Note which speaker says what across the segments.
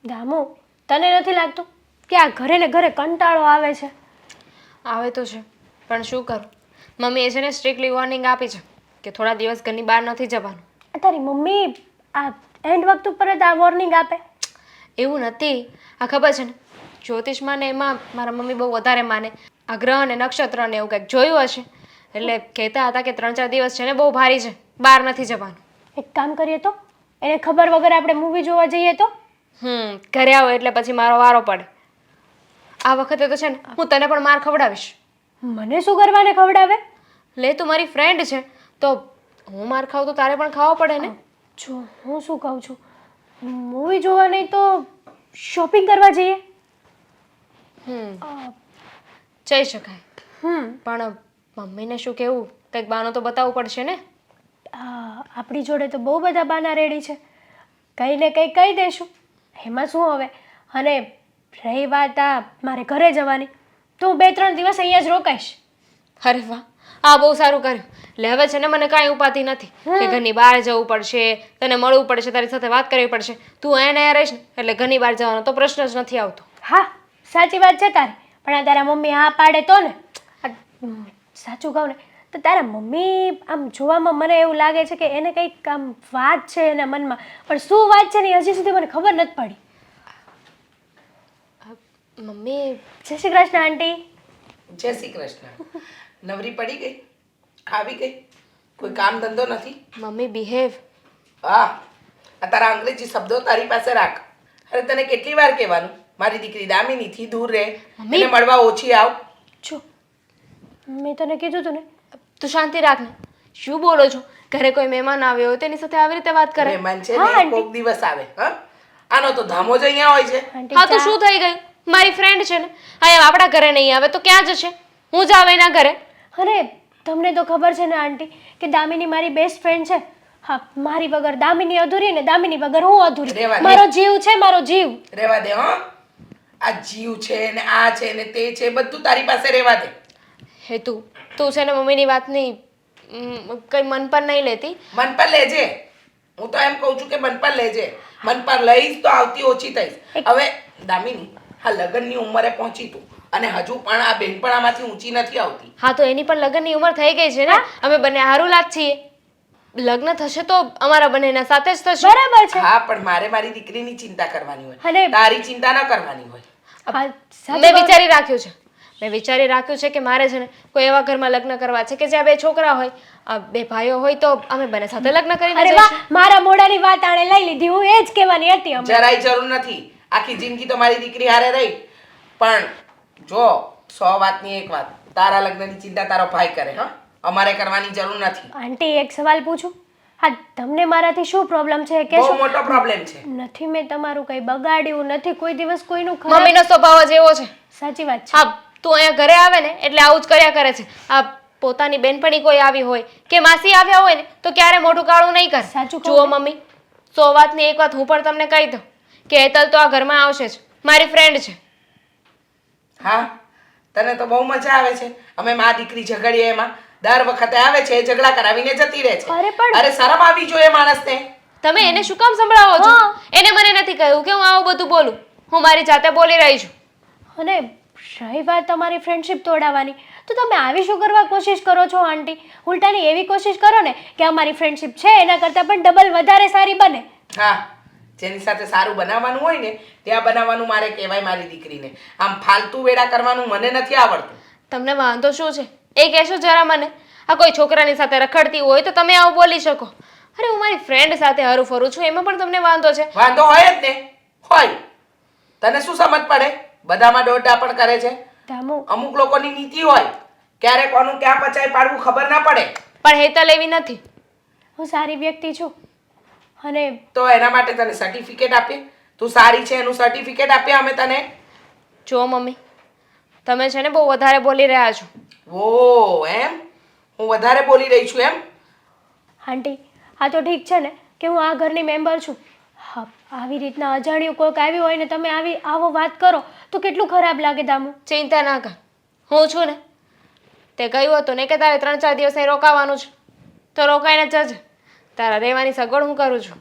Speaker 1: દામુ, તને નથી લાગતું કે આ ઘરે ને ઘરે કંટાળો આવે છે?
Speaker 2: આવે તો છે, પણ શું કરું? મમ્મીએ છે ને સ્ટ્રિક્ટલી વોર્નિંગ આપી છે કે થોડા દિવસ ઘરની બહાર નથી જવાનું.
Speaker 1: આ તારી મમ્મી આ એન્ડ વખત ઉપર જ આ વોર્નિંગ આપે?
Speaker 2: એવું નથી. આ ખબર છે ને, જ્યોતિષમાં ને એમાં મારા મમ્મી બહુ વધારે માને. આ ગ્રહ અને નક્ષત્ર ને એવું કંઈક જોયું હશે, એટલે કહેતા હતા કે 3-4 દિવસ છે ને બહુ ભારી છે, બહાર નથી જવાનું.
Speaker 1: એક કામ કરીએ તો, એને ખબર વગર આપણે મૂવી જોવા જઈએ તો?
Speaker 2: ઘરે આવો એટલે પછી મારો વારો પડે. આ વખતે તો છે ને હું તને પણ માર ખવડાવીશ.
Speaker 1: મને શું કરવાને ખવડાવે?
Speaker 2: લે, તું મારી ફ્રેન્ડ છે તો હું માર ખાઉં તો તારે પણ ખાવો પડે ને.
Speaker 1: જો હું શું કહું છું, મૂવી જોવા નહીં તો શોપિંગ કરવા જઈએ?
Speaker 2: જઈ શકાય,
Speaker 1: હમ
Speaker 2: પણ મમ્મીને શું કહેવું? કંઈક બહાનું તો બતાવવું પડશે ને.
Speaker 1: આપણી જોડે તો બહુ બધા બાના રેડી છે, કંઈ ને કંઈ કહી દઈશું, એમાં શું હવે. અને રહી વાત આ મારે ઘરે જવાની, તો હું 2-3 દિવસ અહીંયા જ રોકાઈશ.
Speaker 2: અરે વાહ, આ બહુ સારું કર્યું. એટલે હવે છે ને મને કાંઈ ઉપાધિ નથી કે ઘરની બહાર જવું પડશે, તને મળવું પડશે, તારી સાથે વાત કરવી પડશે. તું અહીંયા રહીશ ને એટલે ઘરની બહાર જવાનો તો પ્રશ્ન જ નથી આવતો.
Speaker 1: હા, સાચી વાત છે તારી, પણ આ તારા મમ્મી હા પાડે તો ને. સાચું કહું ને તો તારા મમ્મી આમ જોવામાં મને એવું લાગે છે કે એને કંઈક આમ વાત છે એના મનમાં, પણ શું વાત છે ને એ હજી સુધી મને ખબર નથી પડી.
Speaker 2: મમ્મી,
Speaker 1: જય શ્રી કૃષ્ણ આંટી.
Speaker 3: જય શ્રી કૃષ્ણ. નવરી પડી ગઈ? આવી ગઈ? કોઈ કામ ધંધો નથી?
Speaker 2: Mummy behave.
Speaker 3: હા, આ તારા અંગ્રેજી શબ્દો તારી પાસે રાખ. અરે તને કેટલી વાર કહેવાનું, મારી દીકરી દામિનીથી દૂર રહે, એને મળવા ઓછી આવ.
Speaker 1: જો મેં તને કીધું તું ને.
Speaker 2: તું શાંતિ રાખ ને. શું બોલો છો? ઘરે કોઈ મહેમાન આવ્યો હોય તેની સાથે આવી રીતે વાત કરે?
Speaker 3: મહેમાન છે ને કોક દિવસ આવે. હા, આનો તો ધામો જ અહીંયા હોય છે.
Speaker 1: આંટી
Speaker 2: હા તો શું થઈ ગયું? મારી ફ્રેન્ડ છે ને, અહીંયા આપણા ઘરે નહીં આવે તો ક્યાં જશે? હું જ આવે એના ઘરે.
Speaker 1: અરે તમને તો ખબર છે ને આંટી કે દામિની મારી બેસ્ટ ફ્રેન્ડ છે. હા, મારી વગર દામિની અધૂરી ને દામિની વગર હું અધૂરી.
Speaker 3: રહેવા દે.
Speaker 1: મારો જીવ છે, મારો જીવ.
Speaker 3: રહેવા દે. હા, આ જીવ છે ને આ છે ને તે છે, બધું તારી પાસે રહેવા દે.
Speaker 2: હે તું છે ને મમ્મીની વાતની કઈ મન પર નહીં લેતી.
Speaker 3: મન પર લેજે. હું તો એમ કહું છું કે મન પર લેજે. મન પર લઈશ તો આવતી ઓછી થઈશ. હવે દામિની, આ લગ્નની ઉંમરે પહોંચી તું અને હજુ પણ આ બેનપણામાંથી ઊંચી નથી આવતી.
Speaker 2: હા તો એની પણ લગ્નની ઉંમર થઈ ગઈ છે ને. અમે બંને હારુલાત છીએ. લગ્ન થશે તો અમારા બંનેના સાથે જ થશે.
Speaker 1: બરાબર છે.
Speaker 3: હા, પણ મારે મારી દીકરીની ચિંતા કરવાની હોય,
Speaker 1: અને
Speaker 3: તારી ચિંતા ન કરવાની હોય.
Speaker 2: મેં વિચારી રાખ્યું છે કે મારે છે ને કોઈ એવા ઘરમાં લગ્ન કરવા છે કે જ્યાં 2 છોકરા હોય, 2 ભાઈઓ હોય તો અમે બંને સાથે લગ્ન કરીને
Speaker 1: અરે વાહ, મારા મોઢાની વાત આણે લઈ લીધી. હું એ જ કહેવાની હતી.
Speaker 3: જરાય જરૂર નથી. આખી જિંદગી તો મારી દીકરી હારે રહી, પણ જો 100 વાતની એક વાત, તારા લગ્નની ચિંતા તારો ભાઈ કરે. હા, અમારે કરવાની જરૂર નથી.
Speaker 1: આંટી એક સવાલ પૂછું? હા, તમને મારાથી શું પ્રોબ્લેમ છે કે
Speaker 3: બહુ મોટો પ્રોબ્લેમ છે.
Speaker 1: નથી મેં તમારું કંઈ બગાડ્યું નથી, કોઈ દિવસ કોઈનું ખરાબ.
Speaker 2: મમ્મીનો સ્વભાવ જ એવો છે.
Speaker 1: સાચી વાત છે.
Speaker 2: હા, તું અહીંયા ઘરે આવે ને એટલે આવું જ કર્યા કરે છે. આ પોતાની બેનપણી કોઈ આવી હોય કે માસી આવ્યા હોય ને તો ક્યારે મોઢું કાળું નહીં કરે.
Speaker 1: સાચું કહું
Speaker 2: જુઓ મમ્મી, 100 વાતની એક વાત હું પણ તમને કહી દઉં કે હેતલ તો આ ઘરમાં આવશે જ, મારી ફ્રેન્ડ છે.
Speaker 3: હા, તને તો બહુ મજા આવે છે. અમે મા દીકરી ઝઘડીએ એમાં. દર વખતે આવે છે, ઝઘડા કરાવીને જતી રહે છે.
Speaker 1: અરે પણ
Speaker 3: અરે શરમ આવી જોઈએ માણસને.
Speaker 2: તમે એને શું કામ સંભળાવો છો? એને મને નથી કહ્યું કે હું આવું બધું બોલું. હું મારી જાતે બોલી રહી છું.
Speaker 1: અને રહી વાત તમારી ફ્રેન્ડશિપ તોડાવવાની, તો તમે આવી શું કરવા કોશિશ કરો છો આંટી? ઉલટાની એવી કોશિશ કરો ને કે અમારી ફ્રેન્ડશિપ છે એના કરતાં પણ ડબલ વધારે સારી બને.
Speaker 3: હા, જેની સાથે સારું બનાવવાનું હોય ને ત્યાં બનાવવાનું મારે કહેવાય મારી દીકરીને. આમ ફાલતુ વેડા કરવાનું મને નથી આવડતું.
Speaker 2: તમને વાંધો શું છે એ કહેશો જરા મને. આ કોઈ છોકરાની સાથે રખડતી હોય તો તમે આવું બોલી શકો. અરે હું મારી ફ્રેન્ડ સાથે હરું ફરું છું એમાં પણ તમને વાંધો છે?
Speaker 3: વાંધો હોય જ ને, હોય. તને શું સમજ પડે? બધામાં દોડડા પણ કરે છે. અમુક લોકોની નીતિ હોય, ક્યારે કોનું ક્યાં પચાઈ પાડવું ખબર ના પડે.
Speaker 2: પણ હેતલ એવી નથી.
Speaker 1: હું સારી વ્યક્તિ છું અને
Speaker 3: તો એના માટે તને સર્ટિફિકેટ આપીએ. તું સારી છે એનું સર્ટિફિકેટ આપીએ અમે તને.
Speaker 2: જો મમ્મી, તમે છે ને બહુ વધારે બોલી રહ્યા છો.
Speaker 3: ઓ એમ? હું વધારે બોલી રહી છું એમ?
Speaker 1: આંટી આ તો ઠીક છે ને કે હું આ ઘરની મેમ્બર છું. હા, આવી રીતના અજાણ્યું કોઈક આવ્યું હોય ને તમે આવો વાત કરો તો કેટલું ખરાબ લાગે દામુ.
Speaker 2: ચિંતા ના કર, હું છું ને. તે કહ્યું હતું ને કે તારે 3-4 દિવસ અહીં રોકાવાનું છે તો રોકાઈને જજે. તારા રહેવાની સગવડ હું કરું છું.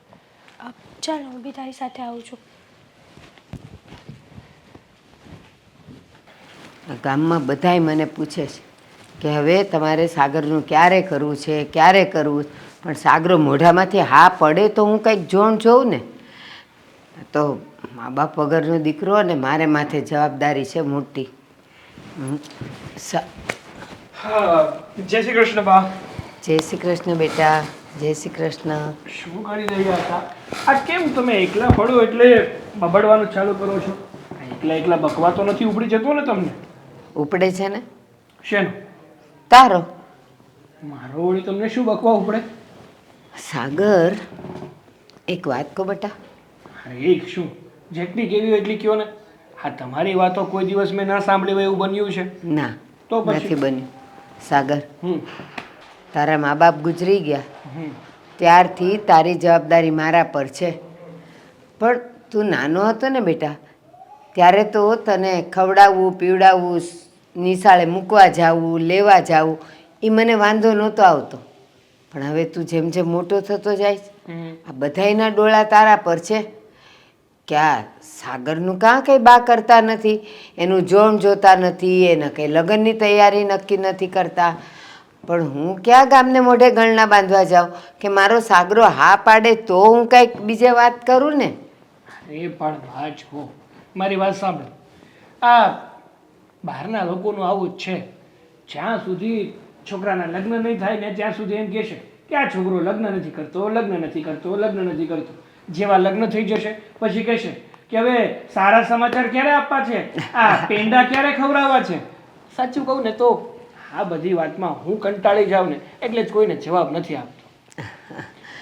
Speaker 1: ચાલો હું બી તારી સાથે આવું છું.
Speaker 4: આ ગામમાં બધાય મને પૂછે છે કે હવે તમારે સાગરનું ક્યારે કરવું છે, ક્યારે કરવું, પણ સાગરો મોઢામાંથી હા પડે તો હું કંઈક જોઉં ને. તો મા બાપ વગરનો દીકરો અને મારે માથે જવાબદારી છે મોટી.
Speaker 5: હા, જય શ્રી કૃષ્ણ બા.
Speaker 4: જય શ્રી કૃષ્ણ બેટા, જય શ્રી કૃષ્ણ.
Speaker 5: શું કરી રહ્યા હતા? આ કેમ તમે એકલા પડો એટલે બબડવાનું ચાલુ કરો છો? એકલા એકલા બકવા તો નથી ઉપડી જતો ને તમને?
Speaker 4: ઉપડે છે ને
Speaker 5: શેનો?
Speaker 4: તારો.
Speaker 5: મારો વળી તમને શું બકવા ઉપડે?
Speaker 4: સાગર, એક વાત કહો બેટા.
Speaker 5: અરે એક શું, જેટલી કેવી હોય એટલી કયો ને. હા, તમારી વાતો કોઈ દિવસ મેં ના સાંભળી હોય એવું બન્યું છે?
Speaker 4: ના,
Speaker 5: તો પછી?
Speaker 4: નથી બન્યું. સાગર,
Speaker 5: હમ
Speaker 4: તારા મા બાપ ગુજરી ગયા
Speaker 5: હમ
Speaker 4: ત્યારથી તારી જવાબદારી મારા પર છે. પણ તું નાનો હતો ને બેટા, ત્યારે તો તને ખવડાવવું, પીવડાવવું, નિશાળે મૂકવા જવું, લેવા જવું, એ મને વાંધો નહોતો આવતો. પણ હવે તું જેમ જેમ મોટો થતો જાય છે,
Speaker 5: હમ.
Speaker 4: આ બધાયના ડોળા તારા પર છે. ક્યાં સાગરનું કાં કંઈ બા કરતા નથી, એનું જોણ જોતા નથી, એના કંઈ લગ્નની તૈયારી નક્કી નથી કરતા. પણ હું ક્યાં ગામને મોઢે ગણના બાંધવા જાઉં કે મારો સાગરો હા પાડે તો હું કંઈક બીજે વાત કરું ને.
Speaker 5: એ પણ બા છો, મારી વાત સાંભળો. આ બહારના લોકોનું આવું જ છે. જ્યાં સુધી છોકરાના લગ્ન નહીં થાય ને ત્યાં સુધી એમ કહેશે કે આ છોકરો લગ્ન નથી કરતો, લગ્ન નથી કરતો, લગ્ન નથી કરતો. જેવા લગ્ન થઈ જશે પછી કહેશે કે હવે સારા સમાચાર ક્યારે આપવા છે, આ પેંડા ક્યારે ખવડાવવા છે. સાચું કહું ને તો આ બધી વાતમાં હું કંટાળી જાઉં ને એટલે જ કોઈને જવાબ નથી આપતો.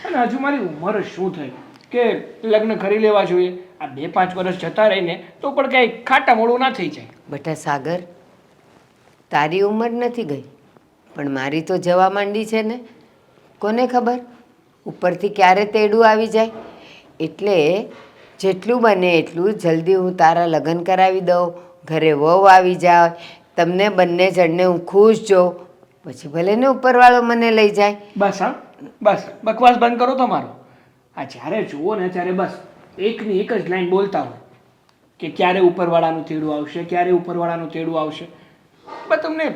Speaker 5: અને હજુ મારી ઉંમર શું થઈ કે લગ્ન કરી લેવા જોઈએ? આ 2-5 વર્ષ જતા રહીને તો પણ કંઈ ખાટા મોડું ના થઈ જાય.
Speaker 4: બેટા સાગર, તારી ઉંમર નથી ગઈ પણ મારી તો જવા માંડી છે ને. કોને ખબર ઉપરથી ક્યારે તેડું આવી જાય. એટલે જેટલું બને એટલું જલ્દી હું તારા લગ્ન કરાવી દઉં, ઘરે વહુ આવી જાય, તમને બંને જણને હું ખુશ જોઉં, પછી ભલે ને ઉપરવાળો મને લઈ જાય.
Speaker 5: બસ હા, બસ બકવાસ બંધ કરો તમારો. આ જ્યારે જુઓ ને ત્યારે બસ એકની એક જ લાઈન બોલતા હોય કે ક્યારે ઉપરવાળાનું તેડું આવશે, ક્યારે ઉપરવાળાનું તેડું આવશે. પણ તમને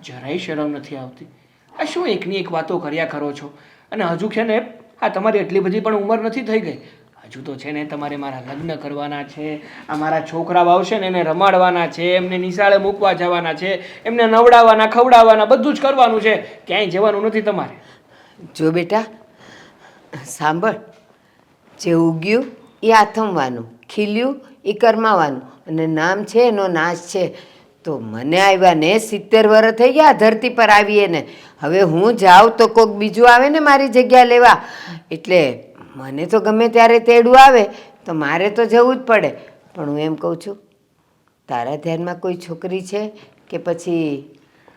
Speaker 5: જરાય શરમ નથી આવતી? આ શું એકની એક વાતો કર્યા કરો છો? અને હજુ છે ને આ તમારી એટલી બધી પણ ઉંમર નથી થઈ ગઈ. હજુ તો છે ને તમારે મારા લગ્ન કરવાના છે, આ મારા છોકરાઓ આવશે ને એને રમાડવાના છે, એમને નિશાળે મૂકવા જવાના છે, એમને નવડાવવાના, ખવડાવવાના, બધું જ કરવાનું છે. ક્યાંય જવાનું નથી તમારે.
Speaker 4: જો બેટા સાંભળ, જે ઉગ્યું એ આથમવાનું, ખીલ્યું એ કરમાવાનું, અને નામ છે એનો નાશ છે. તો મને આવ્યા ને 70 વર્ષ થઈ ગયા ધરતી પર આવીએ ને. હવે હું જાઉં તો કોઈક બીજું આવે ને મારી જગ્યા લેવા. એટલે મને તો ગમે ત્યારે તેડું આવે તો મારે તો જવું જ પડે. પણ હું એમ કહું છું, તારા ધ્યાનમાં કોઈ છોકરી છે કે પછી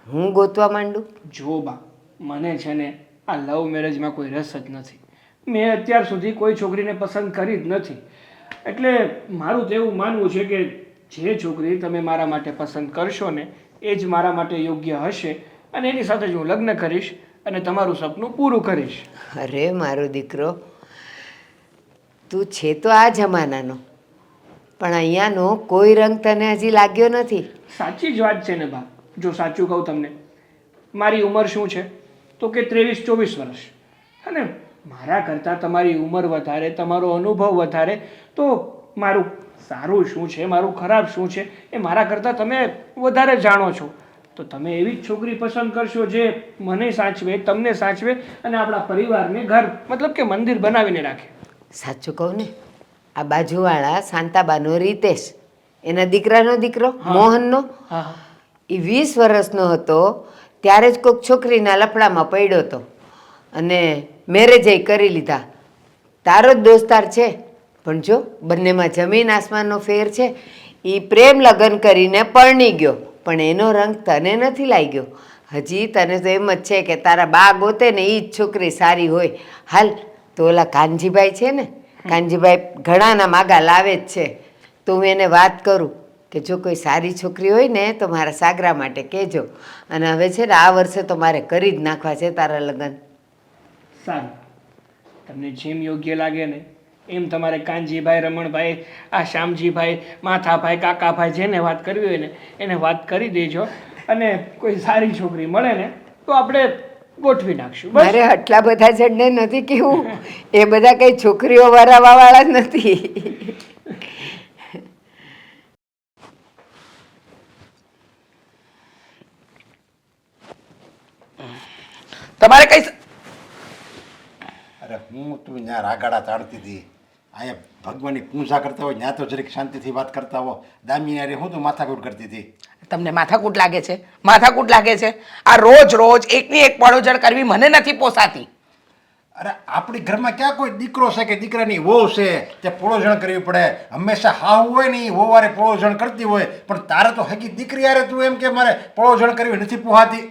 Speaker 4: હું ગોતવા માંડું?
Speaker 5: જો બા, મને છે ને આ લવ મેરેજમાં કોઈ રસ જ નથી. મેં અત્યાર સુધી કોઈ છોકરીને પસંદ કરી જ નથી. એટલે મારું તો એવું માનવું છે કે જે છોકરી તમે મારા માટે પસંદ કરશો ને એ જ મારા માટે યોગ્ય હશે, અને એની સાથે જ હું લગ્ન કરીશ અને તમારું સપનું પૂરું કરીશ.
Speaker 4: અરે મારો દીકરો, તું છે તો આ જમાનાનો, પણ અહીંયાનો કોઈ રંગ તને હજી લાગ્યો નથી.
Speaker 5: સાચી જ વાત છે ને બા. જો સાચું કહું તમને, મારી ઉંમર શું છે તો કે 23-24 વર્ષ. અને મારા કરતાં તમારી ઉંમર વધારે, તમારો અનુભવ વધારે, તો મારું સારું શું છે, મારું ખરાબ શું છે એ મારા કરતાં તમે વધારે જાણો છો. તો તમે એવી જ છોકરી પસંદ કરશો જે મને સાચવે, તમને સાચવે અને આપણા પરિવારને ઘર મતલબ કે મંદિર બનાવીને રાખે.
Speaker 4: સાચું કહું ને, આ બાજુવાળા શાંતાબાનો રીતેશ, એના દીકરાનો દીકરો મોહનનો,
Speaker 5: હા હા.
Speaker 4: એ 20 વર્ષનો હતો ત્યારે જ કોઈક છોકરીના લફડામાં પડ્યો હતો અને મેરેજય કરી લીધા. તારો જ દોસ્તાર છે, પણ જો બંનેમાં જમીન આસમાનનો ફેર છે. એ પ્રેમ લગ્ન કરીને પરણી ગયો, પણ એનો રંગ તને નથી લાગ્યો. હજી તને તો એમ જ છે કે તારા બા ગોતે ને એ જ છોકરી સારી હોય. હાલ તો ઓલા કાનજીભાઈ છે ને, કાનજીભાઈ ઘણાના માગા લાવે જ છે. તો હું એને વાત કરું કે જો કોઈ સારી છોકરી હોય ને તો મારા સાગરા માટે કહેજો. અને હવે છે ને આ વર્ષે તો મારે કરી જ નાખવા છે તારા લગ્ન.
Speaker 5: સારું, તમને જેમ યોગ્ય લાગે ને એમ તમારે કાનજીભાઈ, રમણભાઈ, આ શ્યામજીભાઈ, માથાભાઈ, કાકાભાઈ જેને વાત કરવી હોય ને એને વાત કરી દેજો અને કોઈ સારી છોકરી મળે ને તો આપણે ગોઠવી નાખશું બસ.
Speaker 4: મારે આટલા બધા જણને નથી કેવું, એ બધા કઈ છોકરીઓ વરાવાવાળા જ નથી.
Speaker 3: તમારે કઈ
Speaker 6: અરે હું તું ત્યાં રાગાડા ચાડતી હતી, અહીંયા ભગવાનની પૂજા કરતા હોય ત્યાં તો જરીક શાંતિથી વાત કરતા હો. દામિની અરે હું તું માથાકૂટ કરતી હતી.
Speaker 3: તમને માથાકૂટ લાગે છે? માથાકૂટ લાગે છે? આ રોજ રોજ એકની એક પડોજણ કરવી મને નથી પોસાતી.
Speaker 6: અરે આપણી ઘરમાં ક્યાં કોઈ દીકરો છે કે દીકરાની વહુ છે તે પોળોજણ કરવી પડે? હંમેશા હાવ હોય ને એ વહુવારે પોળોજણ કરતી હોય, પણ તારે તો હકી દીકરી યારે તું એમ કે મારે પોળોજણ કરવી નથી પોહાતી.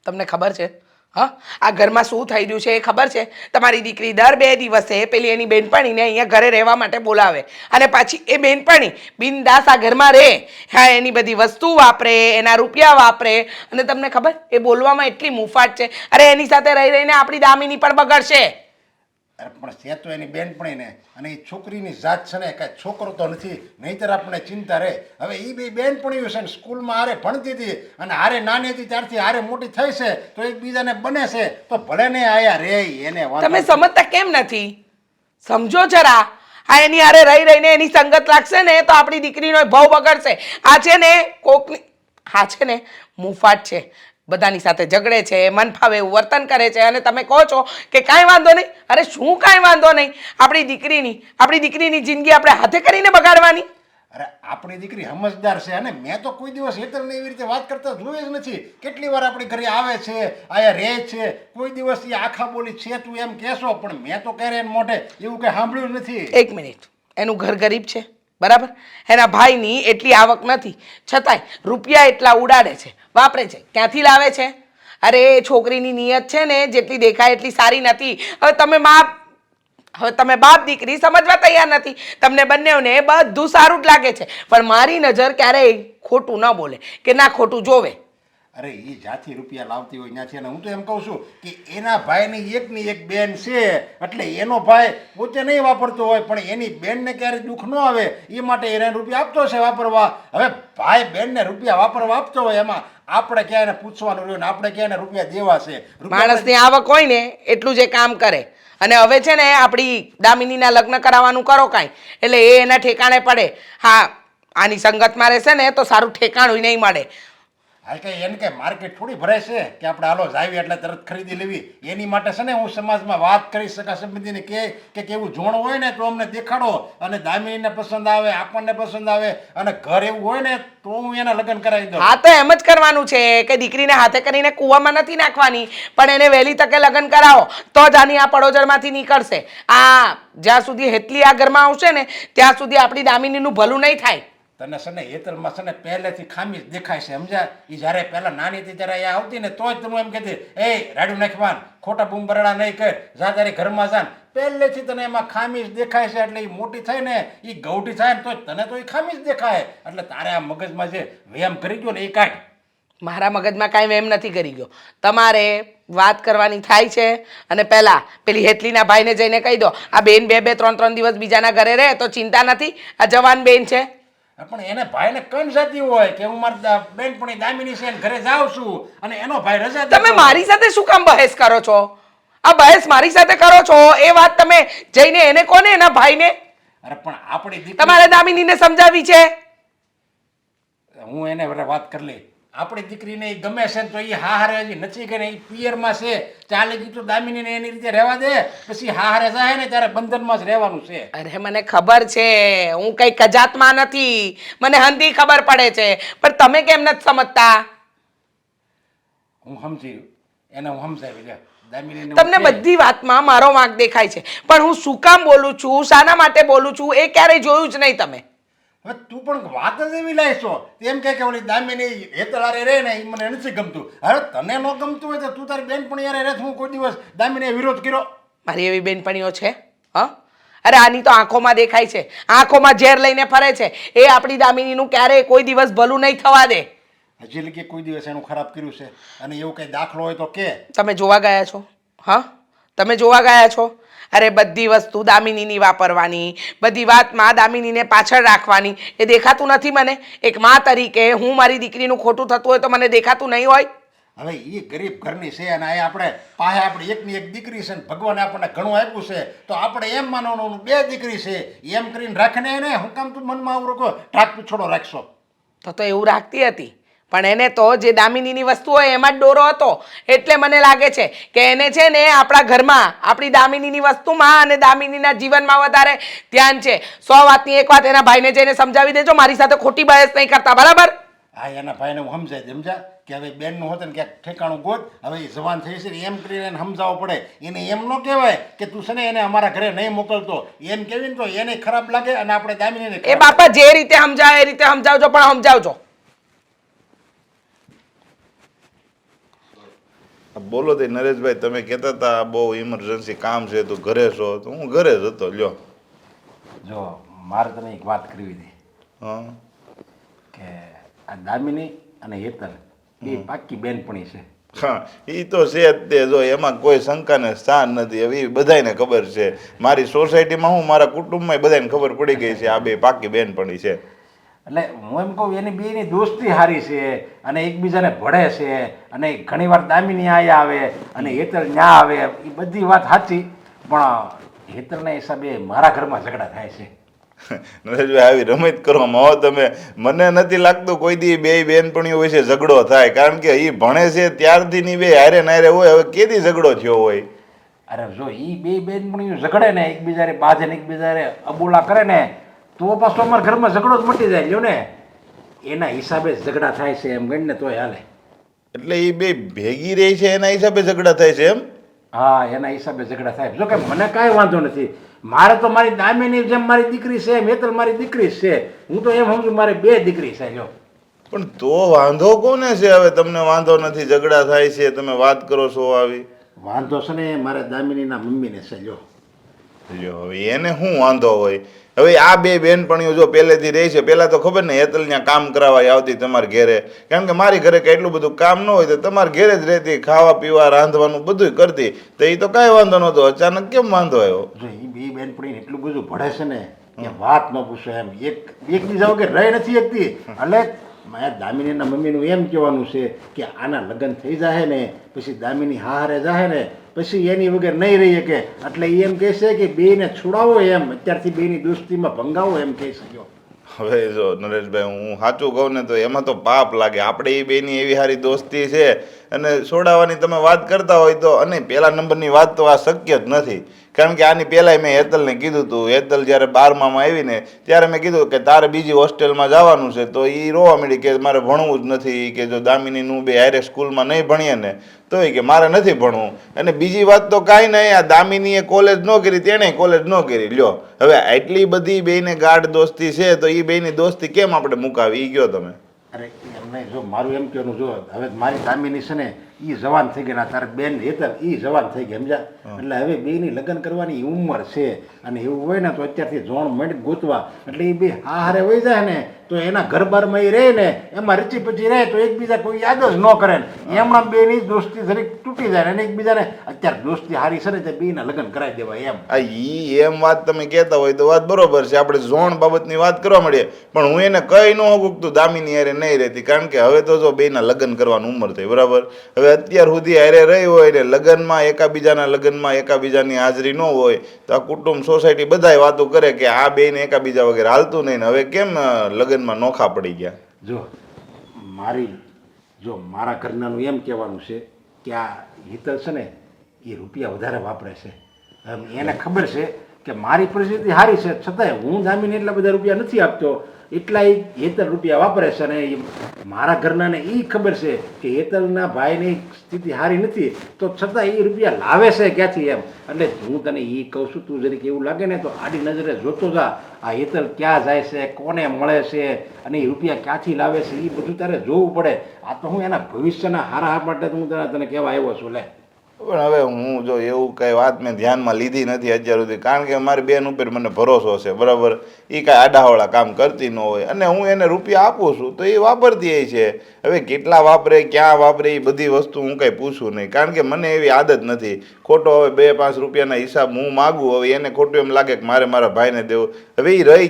Speaker 3: તમને ખબર છે? હા, આ ઘરમાં શું થઈ રહ્યું છે એ ખબર છે? તમારી દીકરી દર 2 દિવસે પેલી એની બેનપણીને અહીંયા ઘરે રહેવા માટે બોલાવે અને પાછી એ બેનપણી બિનદાસ આ ઘરમાં રહે. હા, એની બધી વસ્તુ વાપરે, એના રૂપિયા વાપરે અને તમને ખબર એ બોલવામાં એટલી મુફાટ છે. અરે એની સાથે રહી રહીને આપણી દામિની પણ બગડશે.
Speaker 6: અરે પણ છે તો એની બેનપણીને, અને એ છોકરીની જાત છે ને, કાંઈ છોકરો તો નથી, નહીંતર આપણે ચિંતા રહે. હવે એ બે બેનપણીઓ છે ને સ્કૂલમાં હારે ભણતી હતી અને હારે નાની હતી ત્યારથી હારે મોટી થઈ છે તો એકબીજાને બને છે તો ભલે ને આયા રે એને વાંધો
Speaker 3: તમે
Speaker 6: નથી.
Speaker 3: સમજતા કેમ નથી? સમજો જરા. આ એની હારે રહી રહીને એની સંગત લાગશે ને તો આપણી દીકરીનો ભાવ બગડશે. આ છે ને કોકની, હા છે ને મુફાટ છે, બધાની સાથે ઝઘડે છે, મન ફાવે એવું વર્તન કરે છે અને તમે કહો છો કે કાંઈ વાંધો નહીં. અરે શું કાંઈ વાંધો નહીં? આપણી દીકરીની જિંદગી આપણે હાથે કરીને બગાડવાની?
Speaker 6: અરે આપણી દીકરી સમજદાર છે અને મેં તો કોઈ દિવસ હેતલને એવી રીતે વાત કરતા જોઈ જ નથી. કેટલી વાર આપણી ઘરે આવે છે, આયા રહે છે, કોઈ દિવસ એ આખા બોલી છે તું એમ કહેશો, પણ મેં તો ક્યારે એને મોઢે એવું કંઈ સાંભળ્યું નથી.
Speaker 3: 1 મિનિટ, એનું ઘર ગરીબ છે બરાબર, એના ભાઈની એટલી આવક નથી, છતાંય રૂપિયા એટલા ઉડાડે છે, વાપરે છે. ક્યાંથી લાવે છે? અરે એ છોકરીની નિયત છે ને જેટલી દેખાય એટલી સારી નથી. હવે તમે બાપ દીકરી સમજવા તૈયાર નથી. તમને બંનેઓને બધું સારું જ લાગે છે, પણ મારી નજર ક્યારેય ખોટું ન બોલે કે ના ખોટું જોવે.
Speaker 6: અરે એ જ્યાંથી રૂપિયા લાવતી હોય ત્યાંથી, અને હું તો એમ કહું છું કે એના ભાઈની એકની એક બેન છે એટલે એનો ભાઈ પોતે નહીં વાપરતો હોય પણ એની બેનને ક્યારે દુઃખ ન આવે એ માટે એને રૂપિયા આપતો છે વાપરવા. હવે ભાઈ બેનને રૂપિયા વાપરવા આપતો હોય એમાં આપણે ક્યાં એને પૂછવાનું રહ્યું ને આપણે ક્યાં એને રૂપિયા દેવા છે?
Speaker 3: માણસની આવક હોય ને એટલું જ એ કામ કરે. અને હવે છે ને આપણી દામિનીના લગ્ન કરાવવાનું કરો કાંઈ એટલે એ એના ઠેકાણે પડે. હા, આની સંગતમાં રહેશે ને તો સારું ઠેકાણું નહીં મળે.
Speaker 6: હાલ કે એને કે માર્કેટ થોડી ભરાય છે કે આપણે હાલો જાવી એટલે તરત ખરીદી લેવી. એની માટે છે ને હું સમાજમાં વાત કરી શકા સંબંધીને કે કેવું જોણ હોય ને તો અમને દેખાડો, અને દામિનીને પસંદ આવે, આપણને પસંદ આવે અને ઘર એવું હોય ને તો હું એના લગ્ન કરાવી દઉં.
Speaker 3: હા, તો એમ જ કરવાનું છે કે દીકરીને હાથે કરીને કૂવામાં નથી નાખવાની, પણ એને વહેલી તકે લગ્ન કરાવો તો જ આની આ પડોજરમાંથી નીકળશે. આ જ્યાં સુધી હેતલી આ ઘરમાં આવશે ને ત્યાં સુધી આપણી દામિનીનું ભલું નહીં થાય.
Speaker 6: તને છે ને હેતલમાં છે ને પહેલેથી ખામી જ દેખાય છે, સમજ્યા? એ જ્યારે પહેલાં નાની હતી ત્યારે અહીંયા આવતી ને તો જ તું એમ કહેતી એ રાડું નાખવાન, ખોટા બૂમ બરાડા નહીં કર, જા તારી ઘરમાં જાન. પહેલેથી તને એમાં ખામી જ દેખાય છે એટલે એ મોટી થાય ને એ ગૌઠી થાય ને તો તને તો એ ખામી જ દેખાય. એટલે તારે આ મગજમાં જે વ્યાયામ કરી ગયો ને એ કાઢ.
Speaker 3: મારા મગજમાં કાંઈ વેમ નથી કરી ગયો. તમારે વાત કરવાની થાય છે અને પહેલાં પેલી હેતલીના ભાઈને જઈને કહી દો આ બેન 2-3 દિવસ બીજાના ઘરે રહે તો ચિંતા નથી, આ જવાન બેન છે.
Speaker 6: પણ એને ભાઈને કણ જતી હોય કે હું મારી બેનપણી દામિની છે ઘરે જાઉં છું અને એનો ભાઈ રજા
Speaker 3: તમે મારી સાથે શું કામ બહેસ કરો છો? આ બહેસ મારી સાથે કરો છો એ વાત તમે જઈને એને કોને એના ભાઈને?
Speaker 6: અરે પણ આપણી દીકરી,
Speaker 3: તમારે દામિનીને સમજાવી છે.
Speaker 6: હું એને વાત કરી લઈ. આપણી દીકરીને એ ગમે છે ને તો એ હારે હજી નથી કે એ પિયરમાં છે ચાલે ગયું તો દામિનીને એની રીતે રહેવા દે, પછી હારે જાય ને ત્યારે બંધનમાં જ રહેવાનું છે.
Speaker 3: અરે મને ખબર છે, હું કઈ કજાતમાં નથી, મને હંધી ખબર પડે છે, પણ તમે કેમ નથી સમજતા?
Speaker 6: હું સમજી એને હું સમજાવી લે દામિનીને.
Speaker 3: તમને બધી વાતમાં મારો વાંક દેખાય છે, પણ હું શું કામ બોલું છું, શાના માટે બોલું છું એ ક્યારેય જોયું જ નહીં તમે.
Speaker 6: હવે તું પણ વાત જ એવી લાવીશો એમ કે ઓલી દામિની હેતલારે રહે ને એ મને નથી ગમતું. હવે તને ન ગમતું હોય તો તું તારી બેનપણી યારે રહે. હું કોઈ દિવસ દામિનીએ વિરોધ કર્યો?
Speaker 3: મારી એવી બેનપણીઓ છે? હા, અરે આની તો આંખોમાં દેખાય છે, આંખોમાં ઝેર લઈને ફરે છે. એ આપણી દામિનીનું ક્યારેય કોઈ દિવસ ભલું નહીં થવા દે.
Speaker 6: હજી લગી કોઈ દિવસ એનું ખરાબ કર્યું છે? અને એવું કંઈ દાખલો હોય તો કે.
Speaker 3: તમે જોવા ગયા છો? હા, તમે જોવા ગયા છો? અરે બધી વસ્તુ દામિનીની વાપરવાની, બધી વાતમાં દામિનીને પાછળ રાખવાની, એ દેખાતું નથી મને? એક મા તરીકે હું મારી દીકરીનું ખોટું થતું હોય તો મને દેખાતું નહીં હોય?
Speaker 6: હવે એ ગરીબ ઘરની છે અને આ આપણે પાસે આપણી એકની એક દીકરી છે ને ભગવાને આપણને ઘણું આપ્યું છે તો આપણે એમ માનવાનું 2 દીકરી છે એમ કરીને રાખને એને હું કામ તું મનમાં આવું કહો ઢાક પીછોડો રાખશો?
Speaker 3: તો એવું રાખતી હતી, પણ એને તો જે દામિનીની વસ્તુ હોય એમાં જ ડોરો હતો. એટલે મને લાગે છે કે એને છે ને આપણા ઘરમાં આપણી દામિનીની વસ્તુમાં અને દામિનીના જીવનમાં વધારે ધ્યાન છે. 100 વાતની એક વાત એના ભાઈને જઈને સમજાવી દેજો, મારી સાથે ખોટી બહેસ નહીં કરતા, બરાબર?
Speaker 6: હા એના ભાઈને હું સમજા કે હવે બેનનું હોત ને ક્યાંક ઠેકાણું ગોત, હવે એ જવાન થઈ છે ને એમ કરીને એને સમજાવવો પડે. એને એમ ન કહેવાય કે તું છે ને એને અમારા ઘરે નહીં મોકલતો, એમ કહેવી ને તો એને ખરાબ લાગે અને આપણે દામિનીને
Speaker 3: એ બાપા જે રીતે સમજાવે એ રીતે સમજાવજો, પણ સમજાવજો.
Speaker 7: બોલો તે નરેશભાઈ, તમે કહેતા હતા બહુ ઇમરજન્સી કામ છે તો ઘરે છો, તો હું ઘરે જ હતો. લ્યો.
Speaker 6: જો મારે તને એક વાત કરવી હતી
Speaker 7: હા
Speaker 6: કે આ દામિની અને હેતલ એ પાક્કી બેનપણી છે.
Speaker 7: હા એ તો છે જ તે. જો એમાં કોઈ શંકાને સ્થાન નથી. હવે એ બધાને ખબર છે, મારી સોસાયટીમાં હું મારા કુટુંબમાં બધાને ખબર પડી ગઈ છે આ બે પાકી બેનપણી છે.
Speaker 6: એટલે હું એમ કહું એની બેની દોસ્તી સારી છે અને એકબીજાને ભળે છે અને ઘણીવાર દામિની અહીંયા આવે અને હેતલ ન્યા આવે, એ બધી વાત સાચી, પણ હેતલના હિસાબે મારા ઘરમાં ઝઘડા થાય છે.
Speaker 7: નરેશભાઈ આવી રમત કરવામાં આવો તમે. મને નથી લાગતું કોઈ દી બે બેનપણીઓ વિશે ઝઘડો થાય, કારણ કે એ ભણે છે ત્યારથી ની બે હારે નારે હોય. હવે કેદી ઝઘડો થયો હોય?
Speaker 6: અરે જો એ બે બેનપણીઓ ઝઘડે ને એકબીજાને બાજે ને એકબીજાને અબોલા કરે ને તો પાછો અમારા ઘરમાં ઝઘડો જ મટી જાય. લ્યો ને એના હિસાબે ઝઘડા થાય છે એમ ગણ ને તોય હાલે.
Speaker 7: એટલે એ બે ભેગી રહી છે એના હિસાબે ઝઘડા થાય છે એમ?
Speaker 6: હા એના હિસાબે ઝઘડા થાય. જો કે મને કાંઈ વાંધો નથી, મારે તો મારી દામિની જેમ મારી દીકરી છે એમ હેતલ મારી દીકરી છે. હું તો એમ સમજુ મારે 2 દીકરી છે. લ્યો
Speaker 7: પણ તો વાંધો કોને છે? હવે તમને વાંધો નથી, ઝઘડા થાય છે, તમે વાત કરો છો આવી.
Speaker 6: વાંધો છે ને મારે દામિનીના મમ્મીને છે. લ્યો
Speaker 7: લ્યો હવે એને શું વાંધો હોય? હવે આ બે બેનપણીઓ જો પહેલેથી રહી છે, પહેલાં તો ખબર ને હેતલ ત્યાં કામ કરાવવા આવતી તમારા ઘેરે, કારણ કે મારી ઘરે કંઈ એટલું બધું કામ ન હોય તો તમારા ઘેરે જ રહેતી, ખાવા પીવા રાંધવાનું બધું કરતી, તો એ તો કાંઈ વાંધો નહોતો. અચાનક કેમ વાંધો આવ્યો?
Speaker 6: જો એ બે બેનપણીને એટલું બધું ભળે છે ને કે વાત ન પૂછો એમ. એકબીજા વગર રહી નથી શકતી. એટલે મારા દામિનીના મમ્મીનું એમ કહેવાનું છે કે આના લગ્ન થઈ જાય ને પછી દામિની હારે જાય ને પછી એની વગર નહીં રહી શકે. એટલે એ એમ કહે છે કે બેને છોડાવો એમ, અત્યારથી બેની દોસ્તીમાં ભંગાવો એમ કહી શક્યો.
Speaker 7: હવે જો નરેશભાઈ હું સાચું કહું ને તો એમાં તો પાપ લાગે. આપણે એ બેની એવી સારી દોસ્તી છે અને છોડાવવાની તમે વાત કરતા હોય તો, અને પહેલા નંબરની વાત તો આ શક્ય જ નથી. કારણ કે આની પહેલાંય મેં હેતલને કીધું હતું, હેતલ જ્યારે 12મામાં આવીને ત્યારે મેં કીધું કે તારે બીજી હોસ્ટેલમાં જવાનું છે, તો એ રોવા મળી કે મારે ભણવું જ નથી, કે જો દામિનીનું બે હારે સ્કૂલમાં નહીં ભણીએ ને તો કે મારે નથી ભણવું. અને બીજી વાત તો કાંઈ નહીં, આ દામિનીએ કોલેજ ન કરી, તેણે કોલેજ ન કરી. લ્યો હવે આટલી બધી બેને ગાઢ દોસ્તી છે તો એ બેની દોસ્તી કેમ આપણે મુકાવી? એ કહો તમે.
Speaker 6: અરે એમ નહીં, જો મારું એમ કહેવાનું, જો હવે મારી દામિની છે ને એ જવાન થઈ ગઈ, તારે બેન હેતલ એ જવાન થઈ ગઈ, સમજા? એટલે હવે બેની લગ્ન કરવાની ઉંમર છે અને એવું હોય ને તો અત્યારથી જોણ મંડ ગોતવા. એટલે એ બે હારે વહી જાય ને તો એના ઘર બારમાં એ રહે ને એમાં રચી પછી રહે તો એકબીજા કોઈ યાદ જ ન કરે ને એમના બેની દોસ્તી જરીક તૂટી જાય અને એકબીજાને અત્યારે દોસ્તી હારી છે ને તે બેના લગ્ન કરાવી દેવાય એમ.
Speaker 7: આ ઈ એમ વાત તમે કહેતા હોય તો વાત બરોબર છે, આપણે ઝોણ બાબતની વાત કરવા મળીએ, પણ હું એને કઈ ન હોકતું દામિની હારે નહીં રહેતી, કારણ કે હવે તો જો બેના લગ્ન કરવાની ઉંમર થઈ, બરાબર? હવે અત્યાર સુધી હારે રહી હોય ને લગ્નમાં એકાબીજાના લગ્નમાં એકાબીજાની હાજરી ન હોય તો આ કુટુંબ સોસાયટી બધાય વાતો કરે કે આ બેને એકાબીજા વગેરે હાલતું નહીં ને હવે કેમ લગ્નમાં નોખા પડી ગયા.
Speaker 6: જો મારા ઘરનાનું એમ કહેવાનું છે કે આ હિતલ છે ને એ રૂપિયા વધારે વાપરે છે. એને ખબર છે કે મારી પરિસ્થિતિ સારી છે છતાંય હું દામીને એટલા બધા રૂપિયા નથી આપતો, એટલા એ હેતલ રૂપિયા વાપરે છે. અને મારા ઘરનાને એ ખબર છે કે હેતલના ભાઈની સ્થિતિ સારી નથી તો છતાં એ રૂપિયા લાવે છે ક્યાંથી એમ. એટલે હું તને એ કહું છું, તું જરીક એવું લાગે ને તો આડી નજરે જોતો જા આ હેતલ ક્યાં જાય છે, કોને મળે છે અને એ રૂપિયા ક્યાંથી લાવે છે એ બધું તારે જોવું પડે. આ તો હું એના ભવિષ્યના હારા માટે હું તને કહેવા આવ્યો છું. લે
Speaker 7: પણ હવે હું જો એવું કઈ વાત મેં ધ્યાનમાં લીધી નથી અત્યાર સુધી, કારણ કે મારી બેન ઉપર મને ભરોસો છે, બરાબર. એ કાંઈ આડાવાળા કામ કરતી ન હોય અને હું એને રૂપિયા આપું છું તો એ વાપરતી છે. હવે કેટલા વાપરે, ક્યાં વાપરે, એ બધી વસ્તુ હું કાંઈ પૂછું નહીં, કારણ કે મને એવી આદત નથી. ખોટો હવે 2-5 રૂપિયાના હિસાબ હું માગું, હવે એને ખોટું એમ લાગે કે મારે મારા ભાઈને દેવું. હવે એ રહી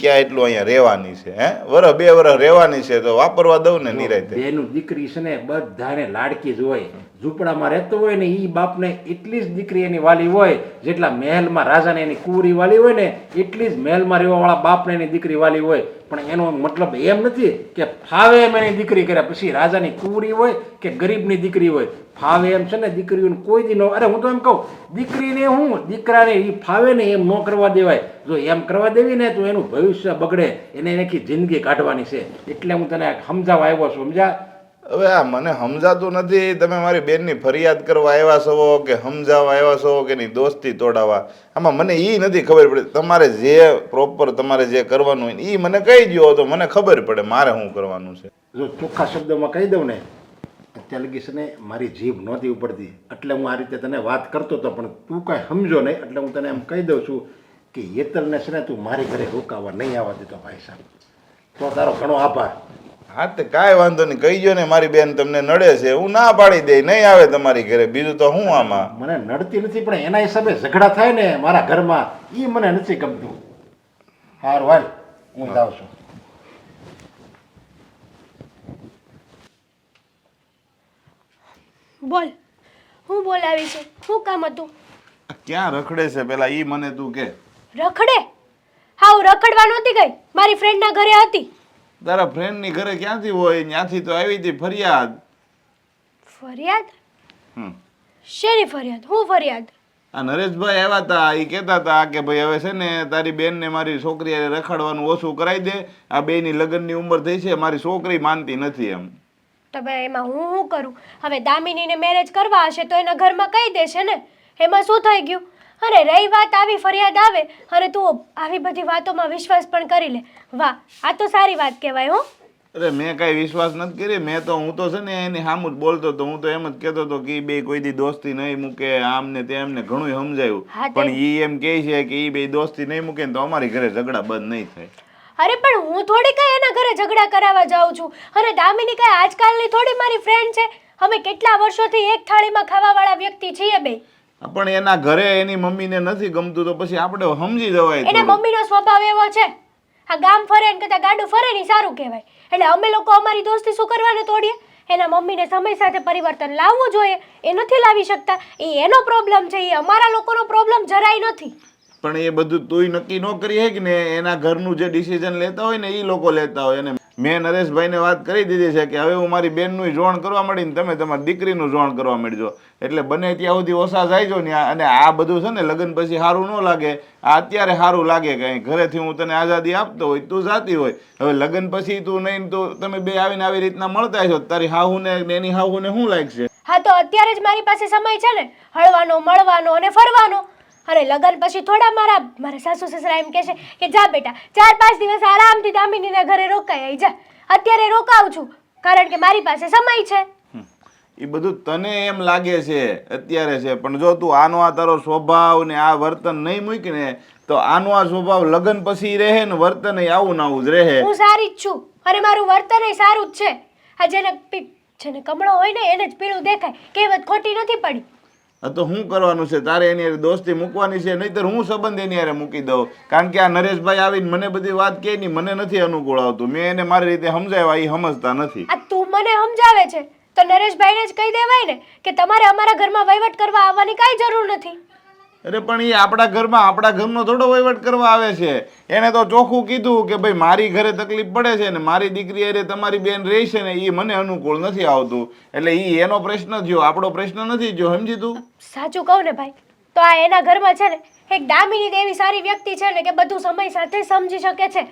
Speaker 7: ક્યાં એટલું અહીંયા રહેવાની છે, હે? 2 વર્ષ રહેવાની છે તો વાપરવા દઉં ને નિરાંતે.
Speaker 6: બેનું દીકરી છે ને બધાને લાડકી જ હોય. ઝૂંપડામાં રહેતો હોય ને એ બાપને એટલી જ દીકરી એની વાલી હોય, જેટલા મહેલમાં રાજાને એની કુંવરી વાલી હોય ને એટલી જ મહેલમાં રહેવાવાળા બાપને એની દીકરી વાલી હોય. પણ એનો મતલબ એમ નથી કે ફાવે એમ એની દીકરી કર્યા પછી રાજાની કુંવરી હોય કે ગરીબની દીકરી હોય, ફાવે એમ છે ને દીકરીઓને કોઈ દી ન. અરે હું તો એમ કહું, દીકરીને હું દીકરાને એ ફાવે ને એમ ન કરવા દેવાય. જો એમ કરવા દેવી ને તો એનું ભવિષ્ય બગડે, એને એની જિંદગી કાઢવાની છે. એટલે હું તને સમજાવવા આવ્યો છું, સમજા?
Speaker 7: હવે આ મને સમજાતું નથી, તમે મારી બેનની ફરિયાદ કરવા આવ્યા છો કે સમજાવવા આવ્યા છો કે એની દોસ્તી તોડાવવા? આમાં મને એ નથી ખબર પડે. તમારે જે પ્રોપર તમારે જે કરવાનું હોય એ મને કહી દો તો મને ખબર પડે મારે શું કરવાનું છે.
Speaker 6: જો ચોખ્ખા શબ્દોમાં કહી દઉં ને, અત્યારે લગી છે ને મારી જીભ નહોતી ઉપડતી એટલે હું આ રીતે તને વાત કરતો હતો, પણ તું કાંઈ સમજો નહીં એટલે હું તને એમ કહી દઉં છું કે યેતલને છે ને તું મારી ઘરે રોકાવા નહીં આવવા દેતો ભાઈ સાહેબ. તો તારો ઘણો આભાર.
Speaker 7: હા તે કાંઈ વાંધો નહીં, કહી ગયો ને મારી બેન તમને નડે છે, હું ના પાડી દઈ, નહીં આવે તમારી ઘરે. બીજું તો હું આમાં
Speaker 6: મને નડતી નથી, પણ એના હિસાબે ઝઘડા થાય ને મારા ઘરમાં એ મને નથી ગમતું. હારું હાલ, હું જાઉં છું.
Speaker 1: બોલ, હું બોલાવી છે? શું કામ હતું?
Speaker 7: ક્યાં રખડે છે પેલા ઈ મને તું કે.
Speaker 1: રખડે? હા, હું રખડવા નહોતી ગઈ, મારી ફ્રેન્ડના ઘરે હતી.
Speaker 7: તારા ફ્રેન્ડની ઘરે ક્યાંથી હોય? ત્યાંથી તો આવી હતી ફરિયાદ.
Speaker 1: ફરિયાદ?
Speaker 7: હમ.
Speaker 1: શેની ફરિયાદ? હું ફરિયાદ?
Speaker 7: આ નરેશભાઈ આવ્યા હતા, એ કહેતા હતા કે ભાઈ હવે છે ને તારી બેનને મારી છોકરી હારે રખડવાનું ઓછું કરાવી દે, આ બેની લગ્નની ઉંમર થઈ છે, મારી છોકરી માનતી નથી એમ.
Speaker 1: તો ભાઈ એમાં હું શું કરું? હવે દામિનીને મેરેજ કરવા હશે તો એના ઘરમાં કહી દેશે ને, એમાં શું થઈ ગયું? અરે રહી વાત આવી ફરિયાદ આવે અને તું આવી બધી વાતોમાં વિશ્વાસ પણ કરી લે. વાહ, આ તો સારી વાત કહેવાય. હો,
Speaker 7: અરે મેં કાંઈ વિશ્વાસ નથી કરી, હું તો છે ને એની સામું જ બોલતો હતો. હું તો એમ જ કહેતો હતો કે એ બે કોઈ દી દોસ્તી નહીં મૂકે, આમ ને તેમ ને ઘણું સમજાયું, પણ એ એમ કહે છે કે એ બે દોસ્તી નહીં મૂકે ને તો અમારી ઘરે ઝઘડા બંધ નહીં થાય.
Speaker 1: અરે પણ હું થોડી કઈ એના ઘરે ઝઘડા કરાવવા જાઉં છું? અને દામિની કઈ આજકાલની થોડી મારી ફ્રેન્ડ છે. અમે કેટલા વર્ષોથી એક થાળીમાં ખાવાવાળા વ્યક્તિ છીએ બે.
Speaker 7: પણ એના ઘરે એની મમ્મીને નથી ગમતું તો પછી આપણે સમજી જવાય.
Speaker 1: એને મમ્મીનો સ્વભાવ એવો છે, આ ગામ ફરે ને કદાચ ગાડું ફરે ને સારું કહેવાય. એટલે અમે લોકો અમારી દોસ્તી શું કરવાને તોડીએ? એના મમ્મીને સમય સાથે પરિવર્તન લાવવું જોઈએ, એ નથી લાવી શકતા. એ એનો પ્રોબ્લેમ છે, એ અમારા લોકોનો પ્રોબ્લેમ જરાય નથી.
Speaker 7: પણ એ બધું તુંય નક્કી ન કરી હે કે ને, એના ઘરનું જે ડિસિઝન લેતા હોય ને એ લોકો લેતા હોય. અને મેં નરેશભાઈને વાત કરી દીધી છે કે હવે હું મારી બેનનું જોણ કરવા માંડી ને તમે તમારી દીકરીનું જોણ કરવા માંડજો. એટલે બને ત્યાં સુધી ઓછા જાયજો ને. અને આ બધું છે ને લગ્ન પછી સારું ન લાગે, આ અત્યારે સારું લાગે. કંઈ ઘરેથી હું તને આઝાદી આપતો હોય તું જાતી હોય, હવે લગ્ન પછી તું નહીં તો તમે બે આવીને આવી રીતના મળતા છો, તારી હાહુને એની હાહુને શું લાગશે?
Speaker 1: હા, તો અત્યારે જ મારી પાસે સમય છે ને હળવાનો, મળવાનો અને ફરવાનો. અરે લગ્ન પછી થોડા મારા સાસુ સસરા એમ કહે છે કે જા બેટા 4-5 દિવસ આરામથી દામિનીના ઘરે રોકાઈ આવી જા. અત્યારે રોકાવું છું કારણ કે મારી પાસે સમય છે.
Speaker 7: એ બધું તને એમ લાગે છે અત્યારે છે, પણ જો તું આનો આ તારો સ્વભાવ ને આ વર્તન નહીં મૂકીને તો આનો આ સ્વભાવ લગ્ન પછી રહે ને વર્તન આવું ને આવું જ રહે.
Speaker 1: હું સારી જ છું અને મારું વર્તન સારું જ છે. આ જેને કમળો હોય ને એને જ પીળું દેખાય, કહેવત ખોટી નથી પડી.
Speaker 7: તો શું કરવાનું છે તારે? એની હારે દોસ્તી મૂકવાની છે, નહીંતર હું સંબંધ એની હારે મૂકી દઉં. કારણ કે આ નરેશભાઈ આવીને મને બધી વાત કહે ની, મને નથી અનુકૂળ આવતું. મેં એને મારી રીતે સમજાવ્યા, એ સમજતા નથી.
Speaker 1: આ તું મને સમજાવે છે તો નરેશભાઈને જ કહી દેવાય ને કે તમારે અમારા ઘરમાં વહીવટ કરવા આવવાની કાંઈ જરૂર નથી.
Speaker 7: અરે પણ એ આપણા ઘરમાં આપણા ઘરનો થોડો વહીવટ કરવા આવે છે. એને તો ચોખ્ખું કીધું કે ભાઈ મારી ઘરે તકલીફ પડે છે ને મારી દીકરી અરે તમારી બેન રહી છે ને એ મને અનુકૂળ નથી આવતું. એટલે એ એનો પ્રશ્ન થયો, આપણો પ્રશ્ન નથી થયો. સમજી તું?
Speaker 1: સાચું કહું ને ભાઈ, તો આ એના ઘરમાં છે ને એક દામિની એવી સારી વ્યક્તિ છે ને કે બધું સમય સાથે સમજી શકે છે.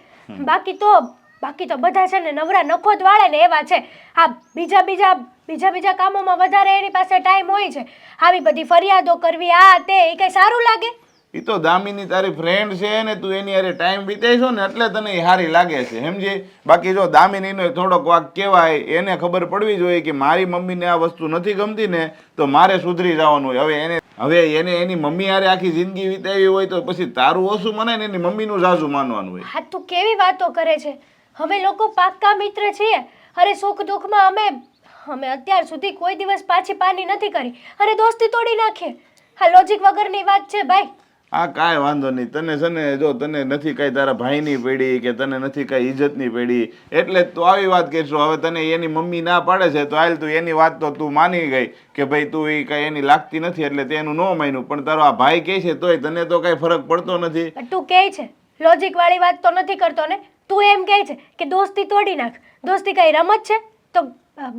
Speaker 1: બાકી તો બધા છે ને નવરા નખો જ વાળે ને એવા છે. આ બીજા કામોમાં વધારે એની પાસે ટાઈમ હોય છે. આવી બધી ફરિયાદો કરવી આ તે એ કઈ સારું લાગે?
Speaker 7: એ તો દામિની તારી ફ્રેન્ડ છે ને તું એની હારે ટાઈમ વિતાઈશો ને એટલે તને એ સારી લાગે છે સમજી. બાકી જો દામિનીનો થોડોક વાક કહેવાય, એને ખબર પડવી જોઈએ કે મારી મમ્મીને આ વસ્તુ નથી ગમતી ને તો મારે સુધરી જવાનું હોય. હવે એને એની મમ્મી હારે આખી જિંદગી વિતાવી હોય તો પછી તારું ઓછું મને ને એની મમ્મીનું ઝાઝું માનવાનું હોય.
Speaker 1: હા તું કેવી વાતો કરે છે? અમે લોકો પાક્કા મિત્ર છીએ. અરે સુખ દુઃખમાં અમે અત્યાર સુધી કોઈ દિવસ પાછી પાની નથી કરી અને દોસ્તી તોડી નાખીએ. હા લોજિક વગરની વાત છે ભાઈ.
Speaker 7: હા કાંઈ વાંધો નહીં. તને છે ને જો તને નથી કાંઈ તારા ભાઈની પડી કે તને નથી કાંઈ ઇજ્જતની પડી એટલે જ તું આવી વાત કરશો. હવે તને એની મમ્મી ના પાડે છે તો હાલ તું એની વાત તો તું માની ગઈ કે ભાઈ તું એ કાંઈ એની લાગતી નથી એટલે તેનું ન માન્યું. પણ તારો આ ભાઈ કહે છે તોય તને તો કાંઈ ફરક પડતો નથી.
Speaker 1: તું કહે છે લોજિક વાળી વાત તો નથી કરતો ને? તું એમ કહે છે કે દોસ્તી તોડી નાખ. દોસ્તી કઈ રમત છે? તો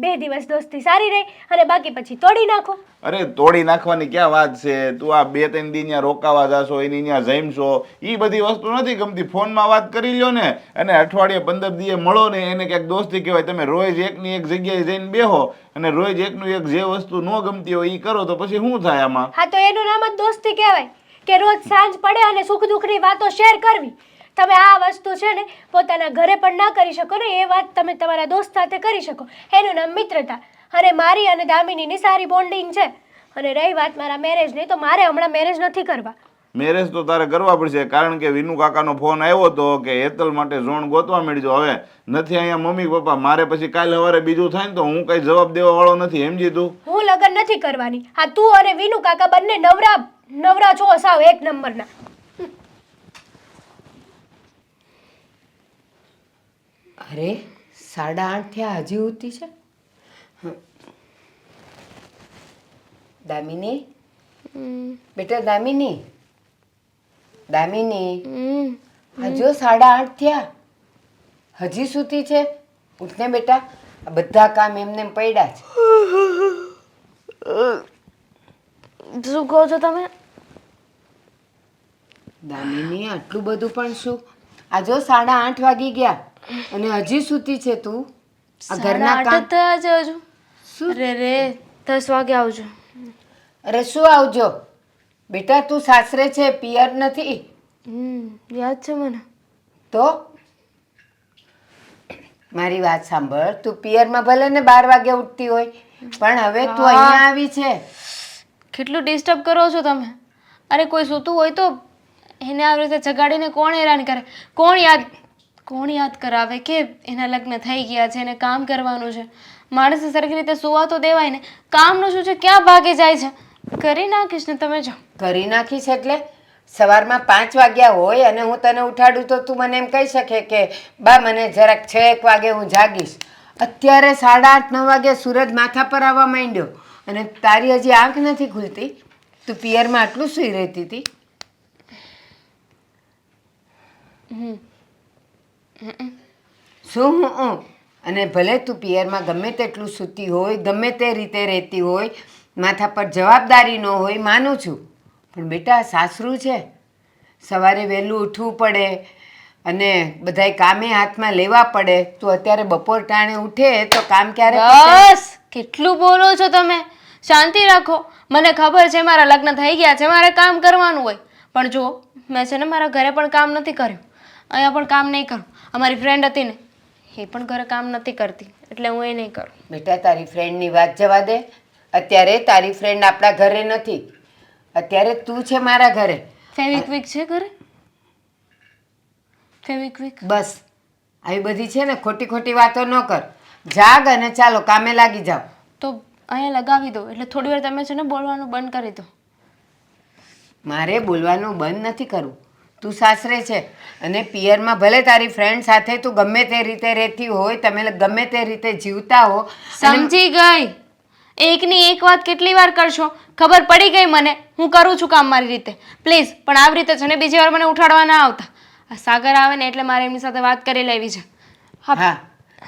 Speaker 1: 2 દિવસ દોસ્તી સારી રહી અને બાકી પછી તોડી નાખો.
Speaker 7: અરે તોડી નાખવાની ક્યાં વાત છે? તું આ 2-3 દી ત્યાં રોકાવા જાશો એની ત્યાં જઈમશો એ બધી વસ્તુ નથી ગમતી. ફોનમાં વાત કરી લ્યો ને અને અઠવાડિયે 15 દીએ મળો ને એને ક્યાંક દોસ્તી કહેવાય. તમે રોજ એકની એક જગ્યાએ જઈને બેહો અને રોજ એકનું એક જે વસ્તુ ન ગમતી હોય એ કરો તો પછી શું થાય આમાં?
Speaker 1: હા તો એનું નામ જ દોસ્તી કહેવાય કે રોજ સાંજ પડે અને સુખ દુઃખની વાતો શેર કરવી. તમે આ વસ્તુ છે ને પોતાના ઘરે પણ ના કરી શકો ને એ વાત તમે તમારા દોસ્ત સાથે કરી શકો. એનું નામ મિત્રતા. અને મારી અને દામિનીની સારી બોન્ડિંગ છે. અને રહી વાત મારા મેરેજની તો મારે હમણાં મેરેજ નથી કરવા.
Speaker 7: મેરેજ તો તારે કરવા પડશે કારણ કે વિનુ કાકાનો ફોન આવ્યો હતો કે હેતલ માટે ઝોણ ગોતવા મળજો. હવે નથી અહીંયા મમ્મી પપ્પા, મારે પછી કાલે સવારે બીજું થાય ને તો હું કઈ જવાબ દેવા વાળો નથી સમજી તું.
Speaker 1: હું લગ્ન નથી કરવાની. હા તું અને વિનુ કાકા બંને નવરા છો સાવ એક નંબરના.
Speaker 4: અરે 8:30 થયા હજી ઉઠી છે? દામિની બેટા દામિની હજુ 8:30 થયા હજી સૂતી છે? ઉઠને બેટા, આ બધા કામ એમને એમ પડ્યા છે.
Speaker 2: શું કહો છો તમે?
Speaker 4: દામિની આટલું બધું પણ શું? આ જો 8:30 વાગી ગયા અને હજી સૂતી છે તું? આ ઘરના કામ
Speaker 2: થયા છે હજુ.
Speaker 4: શું?
Speaker 2: રે 10 વાગે આવજો.
Speaker 4: અરે શું આવજો બેટા, તું સાસરે છે પિયર નથી.
Speaker 2: યાદ છે મને.
Speaker 4: તો મારી વાત સાંભળ, તું પિયરમાં ભલે ને 12 વાગે ઉઠતી હોય પણ હવે તું અહીંયા આવી છે.
Speaker 2: કેટલું ડિસ્ટર્બ કરો છો તમે? અરે કોઈ સૂતું હોય તો એને આવી રીતે જગાડીને કોણ હેરાન કરે? કોણ યાદ કરાવે કે એના લગ્ન થઈ ગયા છે, એને કામ કરવાનું છે? માણસે સરખી રીતે સુવા તો દેવાય ને. કામનું શું છે, ક્યાં ભાગી જાય છે? કરી નાખીશ ને તમે જો.
Speaker 4: કરી નાખીશ એટલે સવારમાં 5 વાગ્યા હોય અને હું તને ઉઠાડું તો તું મને એમ કહી શકે કે બા મને જરાક 6-1 વાગે હું જાગીશ. અત્યારે 8:30-9 વાગે સૂરજ માથા પર આવવા માંડ્યો અને તારી હજી આંખ નથી ખુલતી. તું પિયરમાં આટલું સૂઈ રહેતી હતી? શું હું અને ભલે તું પિયરમાં ગમે તેટલું સૂતી હોય, ગમે તે રીતે રહેતી હોય, માથા પર જવાબદારી ન હોય, માનું છું. પણ બેટા સાસરું છે, સવારે વહેલું ઉઠવું પડે અને બધાય કામે હાથમાં લેવા પડે. તું અત્યારે બપોર ટાણે ઉઠે તો કામ ક્યારે પતે?
Speaker 2: બસ કેટલું બોલો છો તમે? શાંતિ રાખો. મને ખબર છે મારા લગ્ન થઈ ગયા છે, મારે કામ કરવાનું હોય. પણ જો મેં છે ને મારા ઘરે પણ કામ નથી કર્યું, અહીંયા પણ કામ નહીં કરું. અમારી ફ્રેન્ડ હતી ને એ પણ ઘરે કામ નથી કરતી એટલે હું એ નહીં કરું.
Speaker 4: બેટા તારી ફ્રેન્ડની વાત જવા દે. અત્યારે તારી ફ્રેન્ડ આપણા ઘરે નથી, અત્યારે તું છે મારા ઘરે.
Speaker 2: ફેવિક્વિક છે ઘરે? ફેવિક્વિક
Speaker 4: બસ આવી બધી છે ને ખોટી ખોટી વાતો ન કર. જાગ અને ચાલો કામે લાગી જાઓ.
Speaker 2: તો અહીંયા લગાવી દો એટલે થોડી વાર તમે છે ને બોલવાનું બંધ કરી દો.
Speaker 4: મારે બોલવાનું બંધ નથી કરવું. તું સાસરે છે અને પિયરમાં ભલે તારી ફ્રેન્ડ સાથે તું ગમે તે રીતે રહેતી હોય, તમે ગમે તે રીતે જીવતા હો.
Speaker 2: સમજી ગઈ. એકની એક વાત કેટલી વાર કરશો? ખબર પડી ગઈ મને. હું કરું છું કામ મારી રીતે. પ્લીઝ પણ આવી રીતે છે ને બીજી વાર મને ઉઠાડવા ના આવતા. આ સાગર આવે ને એટલે મારે એમની સાથે વાત કરી લેવી છે.
Speaker 4: હા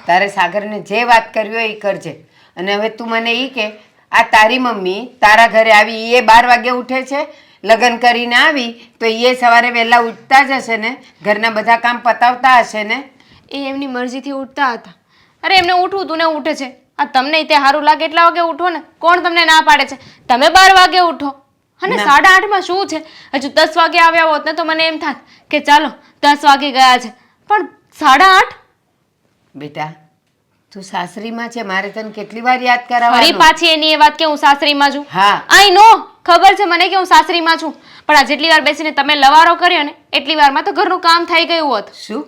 Speaker 4: તારે સાગરને જે વાત કરવી હોય એ કરજે. અને હવે તું મને એ કે આ તારી મમ્મી તારા ઘરે આવી એ 12 વાગે ઉઠે છે? લગ્ન કરીને આવી તો એ સવારે વહેલા ઉઠતા જ હશે ને? ઘરના બધા કામ પતાવતા હશે ને?
Speaker 2: એ એમની મરજીથી ઉઠતા હતા. અરે એમને ઉઠવું તું ને ઉઠે છે. આ તમને તે સારું લાગે એટલા વાગે ઉઠો ને. કોણ તમને ના પાડે છે? તમે 12 વાગે ઉઠો. અને
Speaker 4: ના.
Speaker 2: 8:30માં શું છે? હજુ 10 વાગે આવ્યા હોત ને તો મને એમ થાત કે ચાલો 10 વાગે ગયા છે, પણ 8:30?
Speaker 4: બેટા તું સાસરીમાં છે, મારે તને કેટલી વાર યાદ
Speaker 2: ફરી
Speaker 4: કરાવવાનું?
Speaker 2: પાછી એની એ વાત કે હું સાસરીમાં છું.
Speaker 4: હા.
Speaker 2: આઈ નો, ખબર છે મને કે હું સાસરીમાં છું, પણ આ જેટલી વાર બેસીને તમે લવારો કર્યો ને એટલી વારમાં તો ઘરનું કામ થઈ ગયું હોત.
Speaker 4: શું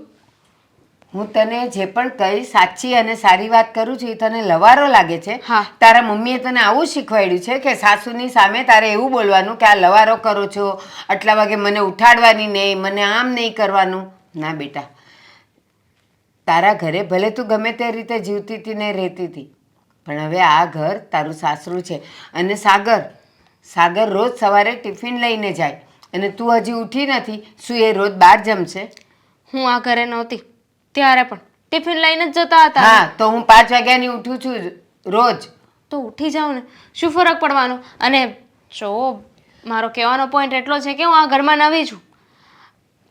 Speaker 4: હું તને જે પણ કઈ સાચી અને સારી વાત કરું છું એ તને લવારો લાગે છે?
Speaker 2: હા.
Speaker 4: તારા મમ્મીએ તને આવું શીખવાડ્યું છે કે સાસુની સામે તારે એવું બોલવાનું કે આ લવારો કરો છો, આટલા વાગે મને ઉઠાડવાની નહીં, મને આમ નહીં કરવાનું? ના બેટા, તારા ઘરે ભલે તું ગમે તે રીતે જીવતી હતી ને રહેતી હતી, પણ હવે આ ઘર તારું સાસરું છે. અને સાગર રોજ સવારે ટિફિન લઈને જાય અને તું હજી ઉઠી નથી. શું એ રોજ બહાર જમશે?
Speaker 2: હું આ ઘરે નહોતી ત્યારે પણ ટિફિન લઈને જ જતા હતા.
Speaker 4: હા, તો હું 5 વાગ્યાની ઉઠું છું રોજ.
Speaker 2: તો ઉઠી જાઉં ને, શું ફરક પડવાનો? અને જો મારો કહેવાનો પોઈન્ટ એટલો છે કે હું આ ઘરમાં નવી છું.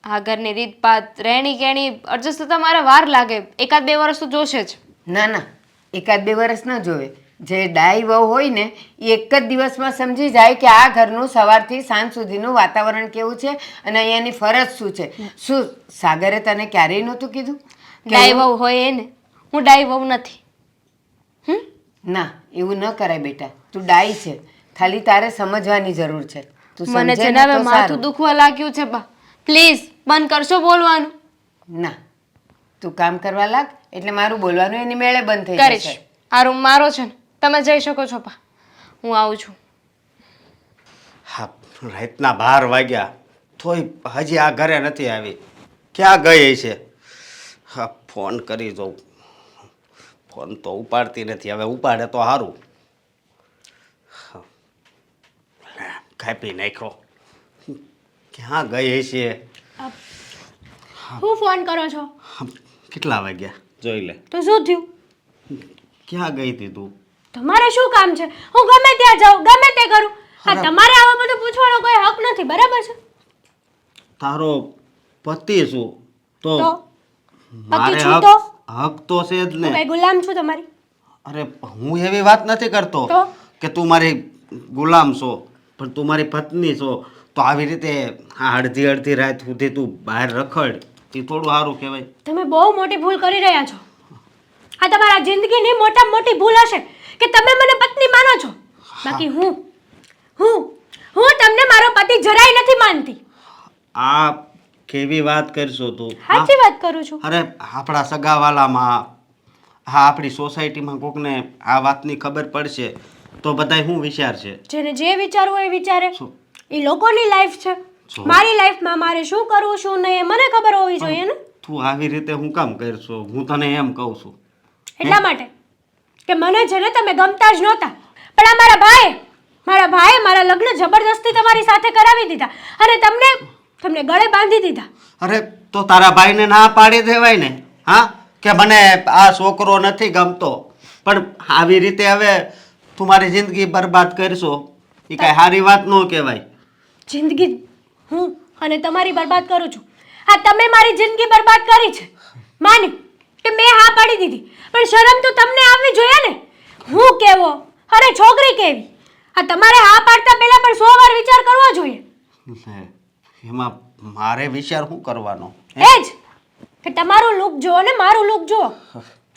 Speaker 2: આ ઘરની રીતપાત રહેણી કહેણી એડજસ્ટ થતા મારે વાર લાગે, 1-2 વર્ષ તો જોશે જ.
Speaker 4: ના ના, 1-2 વર્ષ ન જોવે. જે ડાઈ વહુ હોય ને એ એક જ દિવસમાં સમજી જાય કે આ ઘરનું સવારથી સાંજ સુધીનું વાતાવરણ કેવું છે અને અહીંયાની ફરજ શું છે. શું સાગરે તને ક્યારેય નહોતું કીધું કે
Speaker 2: ડાઈ વહુ હોય એને? હું ડાઈ વહુ નથી.
Speaker 4: ના, એવું ન કરાય બેટા. તું ડાઈ છે, ખાલી તારે સમજવાની જરૂર છે. તું
Speaker 2: મને
Speaker 4: સમજે
Speaker 2: છે
Speaker 4: ને
Speaker 2: ને હવે
Speaker 4: તો
Speaker 2: માથું
Speaker 4: સારું.
Speaker 2: દુખવા લાગ્યું છે બા, પ્લીઝ બંધ કરશો બોલવાનું?
Speaker 4: ના, તું કામ કરવા લાગ એટલે મારું બોલવાનું એની મેળે બંધ થઈ
Speaker 2: કરીશ.
Speaker 4: જશે.
Speaker 2: આ રૂમ મારો છે ને, તમે જઈ શકો છો બા, હું આવું છું.
Speaker 8: હા, રાતના 12 વાગ્યા તોય હજી આ ઘરે નથી આવી. ક્યાં ગઈ છે? હા, ફોન કરી જોઉં. ફોન તો ઉપાડતી નથી. હવે ઉપાડે તો સારું. કાપી નાખ્યો. ક્યાં ગઈ છે?
Speaker 1: હું ફોન કરો છો?
Speaker 8: કેટલા વાગ્યા જોઈ લે.
Speaker 1: તો શું થયું?
Speaker 8: ક્યાં ગઈ હતી તું?
Speaker 1: તમારે શું કામ છે? હું ગમે ત્યાં જાઉં, ગમે તે કરું. આ તમારે આવા બધું પૂછવાનો કોઈ હક નથી, બરાબર છે?
Speaker 8: તારો પતિ શું તો
Speaker 1: તો
Speaker 8: મારે
Speaker 1: છું
Speaker 8: હક
Speaker 1: તો?
Speaker 8: હક તો છે જ
Speaker 1: હું
Speaker 8: ને.
Speaker 1: કઈ ગુલામ છું તમારી?
Speaker 8: અરે હું એવી વાત નથી કરતો
Speaker 1: તો?
Speaker 8: કે તું મારી ગુલામ છો, પણ તું મારી પત્ની છો. તો આવી રીતે આ અડધી રાત સુધી તું બહાર રખડ એ થોડું સારું કહેવાય.
Speaker 1: તમે બહુ મોટી ભૂલ કરી રહ્યા છો. આ તમારા જિંદગીની મોટામાં મોટી ભૂલ હશે કે તમે મને પત્ની માનો છો. બાકી હું તમને મારો પતિ જરાય નથી માનતી.
Speaker 8: આ કેવી વાત કરશો તું?
Speaker 1: સાચી વાત કરું છું.
Speaker 8: અરે આપણા સગાવાલામાં, હા આપણી સોસાયટીમાં કોકને આ વાતની ખબર પડશે તો બધાય શું વિચારશે?
Speaker 1: જેને જે વિચારવું હોય એ વિચારે.
Speaker 8: શું?
Speaker 1: એ લોકોની લાઈફ છે.
Speaker 8: શું?
Speaker 1: મારી લાઈફમાં મારે શું કરવું શું નહીં એ મને ખબર હોવી જોઈએ ને.
Speaker 8: તું આવી રીતે હું કામ કરશો? હું તને એમ કહું છું.
Speaker 1: એટલા માટે કે મને છે ને તમે ગમતા જ નહોતા, પણ આ મારા ભાઈએ મારા લગ્ન જબરદસ્તી તમારી સાથે કરાવી દીધા અને તમને ગળે બાંધી દીધા.
Speaker 8: અરે તો તારા ભાઈને ના પાડી દેવાય ને. હા, કે મને આ છોકરો નથી ગમતો, પણ આવી રીતે હવે તું મારી જિંદગી બરબાદ કરશો એ કાંઈ સારી વાત ન કહેવાય.
Speaker 1: જિંદગી હું અને તમારી બરબાદ કરું છું? હા, તમે મારી જિંદગી બરબાદ કરી છે, માન્યું કે મેં હા પાડી દીધી, પણ શરમ તો તમને આવવી જોઈએ ને. હું કેવો અરે છોકરી કેવી? આ તમારે હા પાડતા પહેલા પણ 100 વાર વિચાર કરવો જોઈએ.
Speaker 8: લે, એમાં મારે વિચાર શું કરવાનો?
Speaker 1: એ જ કે તમારું લુક જુઓ ને મારું લુક જુઓ.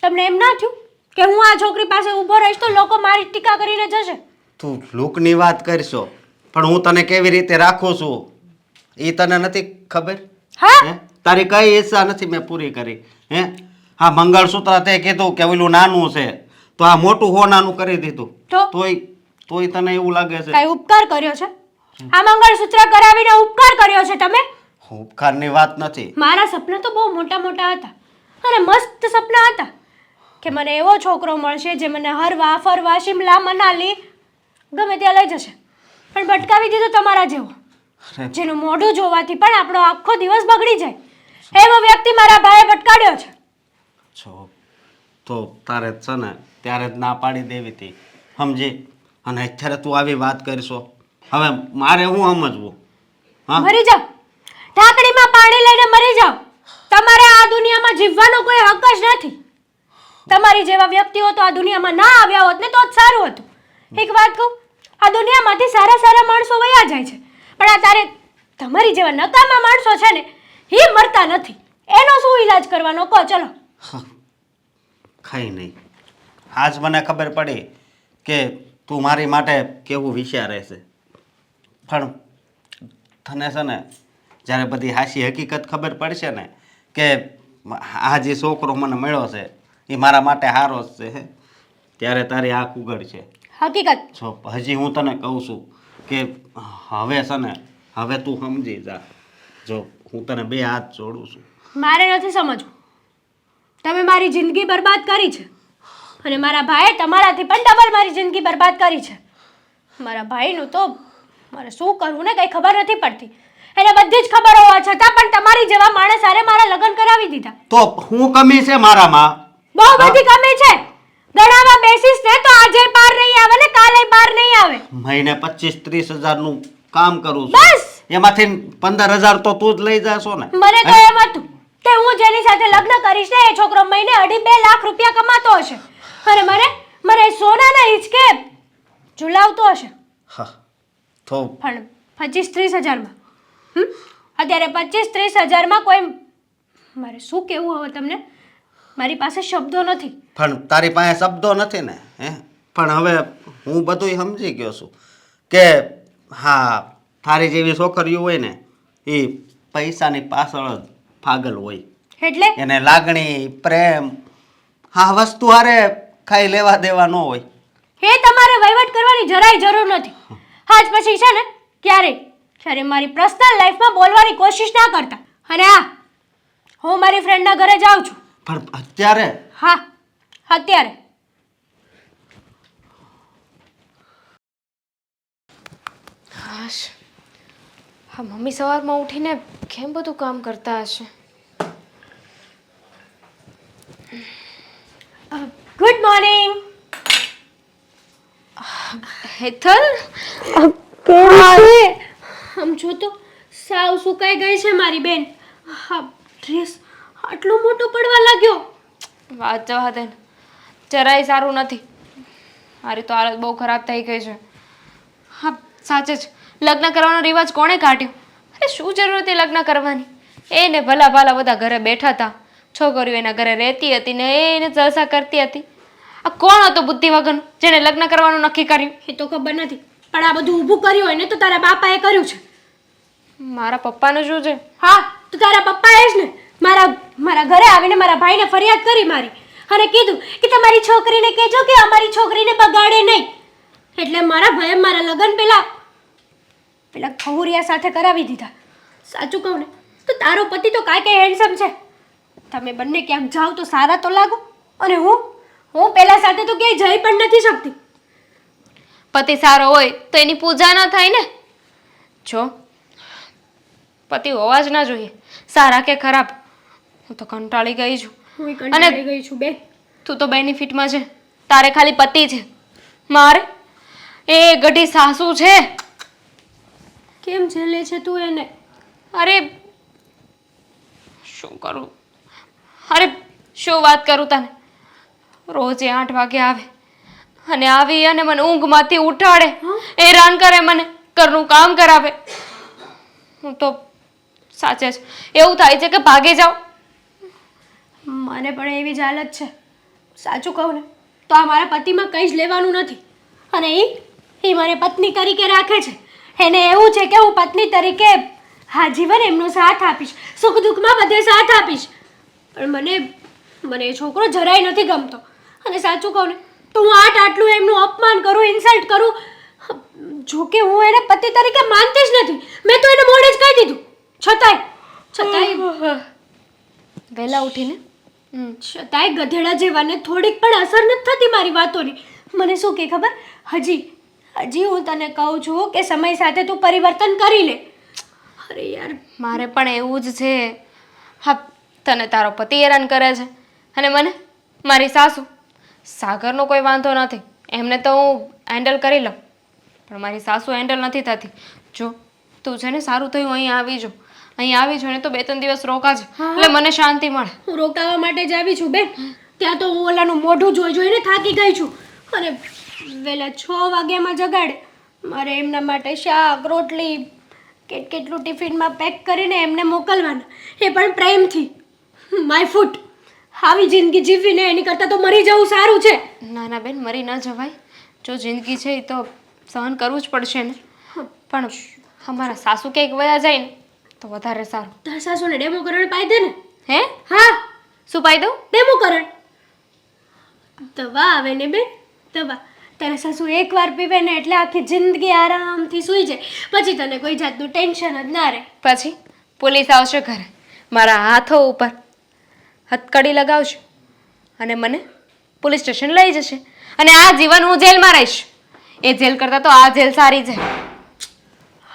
Speaker 1: તમને એમ ના થયું કે હું આ છોકરી પાસે ઊભો રહીશ તો લોકો મારી ટીકા કરીને જશે?
Speaker 8: તું લુકની વાત કરશો, પણ હું તને કેવી રીતે રાખું છું એ તને નથી ખબર?
Speaker 1: હા.
Speaker 8: હે? તારી કઈ ઈચ્છા નથી મેં પૂરી કરી. હે, હા મંગળસૂત્ર તે કીધું કે ઓલું નાનું છે તો આ મોટું નાનું કરી દીધું.
Speaker 1: તો?
Speaker 8: તોય તને એવું લાગે છે?
Speaker 1: કઈ ઉપકાર કર્યો છે? આ મંગળસૂત્ર કરાવીને ઉપકાર કર્યો છે તમે?
Speaker 8: ઉપકારની વાત નથી.
Speaker 1: મારા સપના તો બહુ મોટા મોટા હતા અને મસ્ત સપના હતા કે મને એવો છોકરો મળશે જે મને હરવા ફરવા શિમલા મનાલી ગમે ત્યાં લઈ જશે, પણ ભટકાવી દીધો તમારા જેવો,
Speaker 8: અરે,
Speaker 1: જેનું મોઢું જોવાથી પણ આપણો આખો દિવસ બગડી જાય એવો વ્યક્તિ મારા ભાઈએ ભટકાડ્યો છે.
Speaker 8: છો તો તારે જ છે ને ત્યારે જ ના પાડી દેવી હતી, સમજી? અને અત્યારે તું આવી વાત કરશો, હવે મારે હું સમજવું? હા,
Speaker 1: મરી જાઓ, ઢાંકણીમાં પાણી લઈને મરી જાઓ. તમારે આ દુનિયામાં જીવવાનો કોઈ હક જ નથી. તમારી જેવા વ્યક્તિઓ તો આ દુનિયામાં ના આવ્યા હોત ને તો જ સારું હતું. એક વાત કહું, આ દુનિયામાંથી સારા સારા માણસો વયા જાય છે, પણ આ તારે તમારી જેવા નકામા માણસો છે ને એ મરતા નથી. એનો શું ઈલાજ કરવાનો કહો? ચલો.
Speaker 8: કંઈ નહીં. આજ મને ખબર પડી કે તું મારી માટે કેવું વિચારે છે, પણ તને છે ને જ્યારે બધી હાચી હકીકત ખબર પડશે ને કે આ જે છોકરો મને મળ્યો છે એ મારા માટે સારો જ છે, ત્યારે તારી આંખ ઉઘડશે.
Speaker 1: હકીકત
Speaker 8: જો હજી હું તને કહું છું કે હવે છે ને હવે તું સમજી જા. જો હું તને બે હાથ જોડું છું.
Speaker 1: મારે નથી સમજવું. તમે મારી જિંદગી બરબાદ કરી છે અને મારા ભાઈએ તમારાથી પણ ડબલ મારી જિંદગી બરબાદ કરી છે. મારા ભાઈનું તો મારે શું કરવું ને કંઈ ખબર નથી પડતી. એને બધી જ ખબર હોવા છતાં પણ તમારી જેવા માણસ હારે મારા લગ્ન કરાવી દીધા.
Speaker 8: તો હું કમી છે મારામાં?
Speaker 1: બહુ બધી કમી છે. ગણાવા બેસીસ ને તો આજે પાર નહીં આવે ને કાલે પાર નહીં આવે.
Speaker 8: મહિને 25-30 હજારનું કામ કરું છું,
Speaker 1: બસ
Speaker 8: એમાંથી 15,000 તો તું જ લઈ જાશો ને.
Speaker 1: મને તો એમ હતું કે હું જેની સાથે લગ્ન કરીશ ને એ છોકરો મહિને 2.5 લાખ રૂપિયા કમાતો હશે અને મને સોનાના હિંચકે ઝુલાવતો હશે.
Speaker 8: હા તો
Speaker 1: પણ 25-30 હજારમાં અત્યારે 25-30 હજારમાં કોઈ મારે શું કહેવું હવે તમને? મારી પાસે શબ્દો નથી.
Speaker 8: પણ તારી પાસે શબ્દો નથી ને હે? પણ હવે હું બધું સમજી ગયો છું કે હા તારી જેવી છોકરીઓ હોય ને એ પૈસાની પાછળ જ પાગલ હોય.
Speaker 1: એટલે
Speaker 8: એને લાગણી પ્રેમ હા વસ્તુ હારે ખાઈ લેવા દેવા ન હોય.
Speaker 1: એ તમારે વહીવટ કરવાની જરાય જરૂર નથી. આજ પછી છે ને ક્યારે મારી પર્સનલ લાઈફમાં બોલવાની કોશિશ ના કરતા. અને હા, હું મારી ફ્રેન્ડના ઘરે જાઉં છું.
Speaker 8: પણ અત્યારે
Speaker 1: હા, અત્યારે.
Speaker 2: હાશ, હા મમ્મી સવારમાં ઉઠીને કેમ બધું કામ કરતા હશે?
Speaker 1: Good morning.
Speaker 2: હેતલ,
Speaker 1: આમ જો તો સાવ સુકાઈ ગઈ છે મારી બેન. હા, ડ્રેસ આટલો મોટો પડવા લાગ્યો.
Speaker 2: વાત જવા દે ને, જરાય સારું નથી. મારી તો હાલત બહુ ખરાબ થઈ ગઈ છે. હા સાચે જ, લગ્ન કરવાનો રિવાજ કોણે કાઢ્યો? અરે શું જરૂર હતી લગ્ન કરવાની? એને ભલા ભાલા બધા ઘરે બેઠા હતા, છોકરીઓ એના ઘરે રહેતી હતી ને એને જલસા કરતી હતી. આ કોણ હતો બુદ્ધિ વગરનું જેને લગ્ન કરવાનું નક્કી કર્યું?
Speaker 1: એ તો ખબર નથી, પણ આ બધું ઊભું કર્યું હોય ને તો તારા બાપાએ કર્યું છે.
Speaker 2: મારા પપ્પાનું શું છે?
Speaker 1: હા, તો તારા પપ્પાએ જ ને મારા ઘરે આવીને મારા ભાઈને ફરિયાદ કરી મારી અને કીધું કે તમારી છોકરીને કહેજો કે અમારી છોકરીને બગાડે નહીં. એટલે મારા ભાઈએ મારા લગ્ન પેલા ખવરિયા સાથે કરાવી દીધા. સાચું કહું ને તો તારો પતિ તો કાંઈ હેન્ડસમ છે. તમે બંને ક્યાંક જાઓ તો સારા તો લાગો. અને હું પેલા સાથે તો ક્યાંય જઈ પણ નથી શકતી.
Speaker 2: પતિ સારો હોય તો એની પૂજા ના થાય ને. જો પતિ હોવા જ ના જોઈએ, સારા કે ખરાબ. હું તો કંટાળી ગઈ છું.
Speaker 1: હું કંટાળી ગઈ છું બેન.
Speaker 2: તું તો બેનિફિટમાં છે, તારે ખાલી પતિ છે. મારે એ ગઢી સાસુ છે.
Speaker 1: કેમ ઝેલે છે તું એને?
Speaker 2: અરે શું કરું, અરે શું વાત કરું તને? રોજે 8 વાગે આવે અને આવી અને મને ઊંઘમાંથી ઉઠાડે, હેરાન કરે મને, ઘરનું કામ કરાવે. હું તો સાચે જ એવું થાય છે કે ભાગી જાઉં.
Speaker 1: મને પણ એવી જ હાલત છે. સાચું કહું ને તો આ મારા પતિમાં કંઈ જ લેવાનું નથી. અને એ મને પત્ની તરીકે રાખે છે. એને એવું છે કે હું પત્ની તરીકે આજીવન એમનો સાથ આપીશ, સુખ દુઃખમાં બધે સાથ આપીશ. પણ મને એ છોકરો જરાય નથી ગમતો. અને સાચું કહું ને તો હું આટલું એમનું અપમાન કરું, ઇન્સલ્ટ કરું. જો કે હું એને પતિ તરીકે માનતી જ નથી. મેં તો એને મોઢે જ કહી દીધું. છતાંય
Speaker 2: વહેલા ઉઠીને
Speaker 1: છતાંય ગધેડા જેવાને થોડીક પણ અસર નથી થતી મારી વાતોની. મને શું કે ખબર, હજી હું તને કહું છું કે સમય સાથે તું પરિવર્તન કરી લે. અરે યાર,
Speaker 2: મારે પણ એવું જ છે. હા, તને તારો પતિ હેરાન કરે છે અને મને મારી સાસુ. સાગરનો કોઈ વાંધો નથી, એમને તો હું હેન્ડલ કરી લઉં, પણ મારી સાસુ હેન્ડલ નથી થતી. જો તું છે ને સારું થયું અહીં આવી જો, અહીં આવી છો ને તો 2-3 દિવસ રોકાજે, એટલે મને શાંતિ મળે.
Speaker 1: હું રોકાવા માટે જ આવી છું બેન. ત્યાં તો હું ઓલાનું મોઢું જોઈને થાકી ગઈ છું અને વહેલા 6 વાગ્યામાં જગાડે મારે એમના માટે શાક રોટલી કેટલું ટિફિનમાં પેક કરીને એમને મોકલવાના, એ પણ પ્રેમથી. My foot. આવી જિંદગી જીવવીને એની કરતાં તો મરી જવું સારું છે.
Speaker 2: ના ના બેન, મરી ન જવાય. જો જિંદગી છે એ તો સહન કરવું જ પડશે ને. પણ અમારા સાસુ ક્યાંક વયા જાય ને તો વધારે સારું.
Speaker 1: તારા સાસુને ડેમોકરણ પાઈ દે ને.
Speaker 2: હે?
Speaker 1: હા,
Speaker 2: શું પાઈ દઉં?
Speaker 1: ડેમોકરણ. દવા આવે ને બેન, દવા. તારા સાસુ એકવાર પીવે ને એટલે આખી જિંદગી આરામથી સૂઈ જાય. પછી તને કોઈ જાતનું ટેન્શન જ ના રહે.
Speaker 2: પછી પોલીસ આવશે ઘરે, મારા હાથો ઉપર હથકડી લગાવશે અને મને પોલીસ સ્ટેશન લઈ જશે અને આ જીવન હું જેલમાં રહીશ. એ જેલ કરતાં તો આ જેલ સારી છે.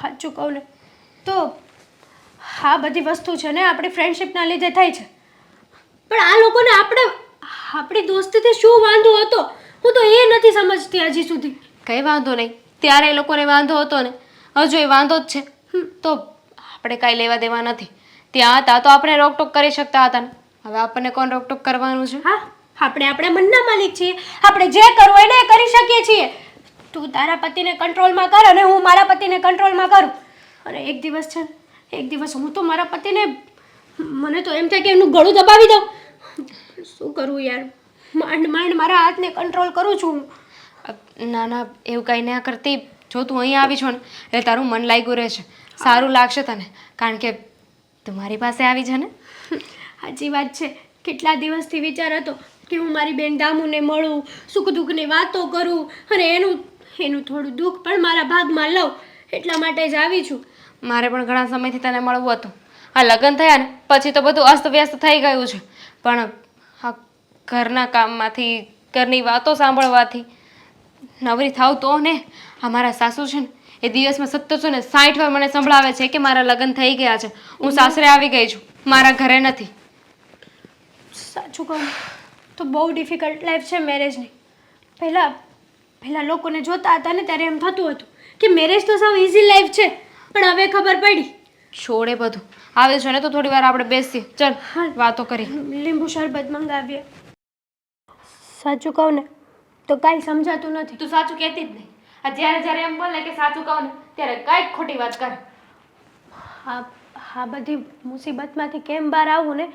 Speaker 1: સાચું કહું ને તો આ બધી વસ્તુ છે ને આપણી ફ્રેન્ડશિપના લીધે થાય છે. પણ આ લોકોને આપણી દોસ્તીથી શું વાંધો હતો, હું તો એ નથી સમજતી હજી સુધી.
Speaker 2: કંઈ વાંધો નહીં, ત્યારે એ લોકોને વાંધો હતો ને, હજુ એ વાંધો જ છે. તો આપણે કાંઈ લેવા દેવા નથી. ત્યાં હતા તો આપણે રોકટોક કરી શકતા હતા ને, હવે આપણને કોણ રોકટોક કરવાનું છે?
Speaker 1: હા, આપણે આપણા મનના માલિક છીએ. આપણે જે કરવું હોય ને એ કરી શકીએ છીએ. તું તારા પતિને કંટ્રોલમાં કર અને હું મારા પતિને કંટ્રોલમાં કરું. અને એક દિવસ છે ને, એક દિવસ હું તો મારા પતિને, મને તો એમ થાય કે એમનું ગળું દબાવી દઉં. શું કરું યાર, માંડ મારા હાથને કંટ્રોલ કરું છું હું.
Speaker 2: ના ના, એવું કંઈ ના કરતી. જો તું અહીં આવી છો ને એટલે તારું મન લાગ્યું રહેશે, સારું લાગશે તને, કારણ કે તું મારી પાસે આવી છે ને.
Speaker 1: સાચી વાત છે. કેટલા દિવસથી વિચાર હતો કે હું મારી બેન દામુને મળું, સુખ દુઃખની વાતો કરું અને એનું થોડું દુઃખ પણ મારા ભાગમાં લઉં. એટલા માટે જ આવી છું.
Speaker 2: મારે પણ ઘણા સમયથી તને મળવું હતું. આ લગ્ન થયા ને પછી તો બધું અસ્તવ્યસ્ત થઈ ગયું છે. પણ આ ઘરના કામમાંથી, ઘરની વાતો સાંભળવાથી નવરી થાવ તો ને. અમારા સાસુ છે ને એ દિવસમાં 60 વાર મને સંભળાવે છે કે મારા લગ્ન થઈ ગયા છે, હું સાસરે આવી ગઈ છું, મારા ઘરે નથી.
Speaker 1: સાચું કહું તો બહુ ડિફિકલ્ટ લાઈફ છે મેરેજની. પહેલાં લોકોને જોતા હતા ને ત્યારે એમ થતું હતું કે મેરેજ તો સાવ ઇઝી લાઈફ છે, પણ હવે ખબર પડી.
Speaker 2: છોડે બધું, આવે છે ને તો થોડી વાર આપણે બેસીએ, ચાલ વાતો કરી.
Speaker 1: લીંબુ શરબત મંગાવીએ. સાચું કહું ને તો કાંઈ સમજાતું નથી.
Speaker 2: તું સાચું કહેતી જ નહીં. આ જ્યારે એમ બોલે કે સાચું કહું ને ત્યારે કાંઈક ખોટી વાત કર.
Speaker 1: હા, બધી મુસીબતમાંથી કેમ બહાર આવવું ને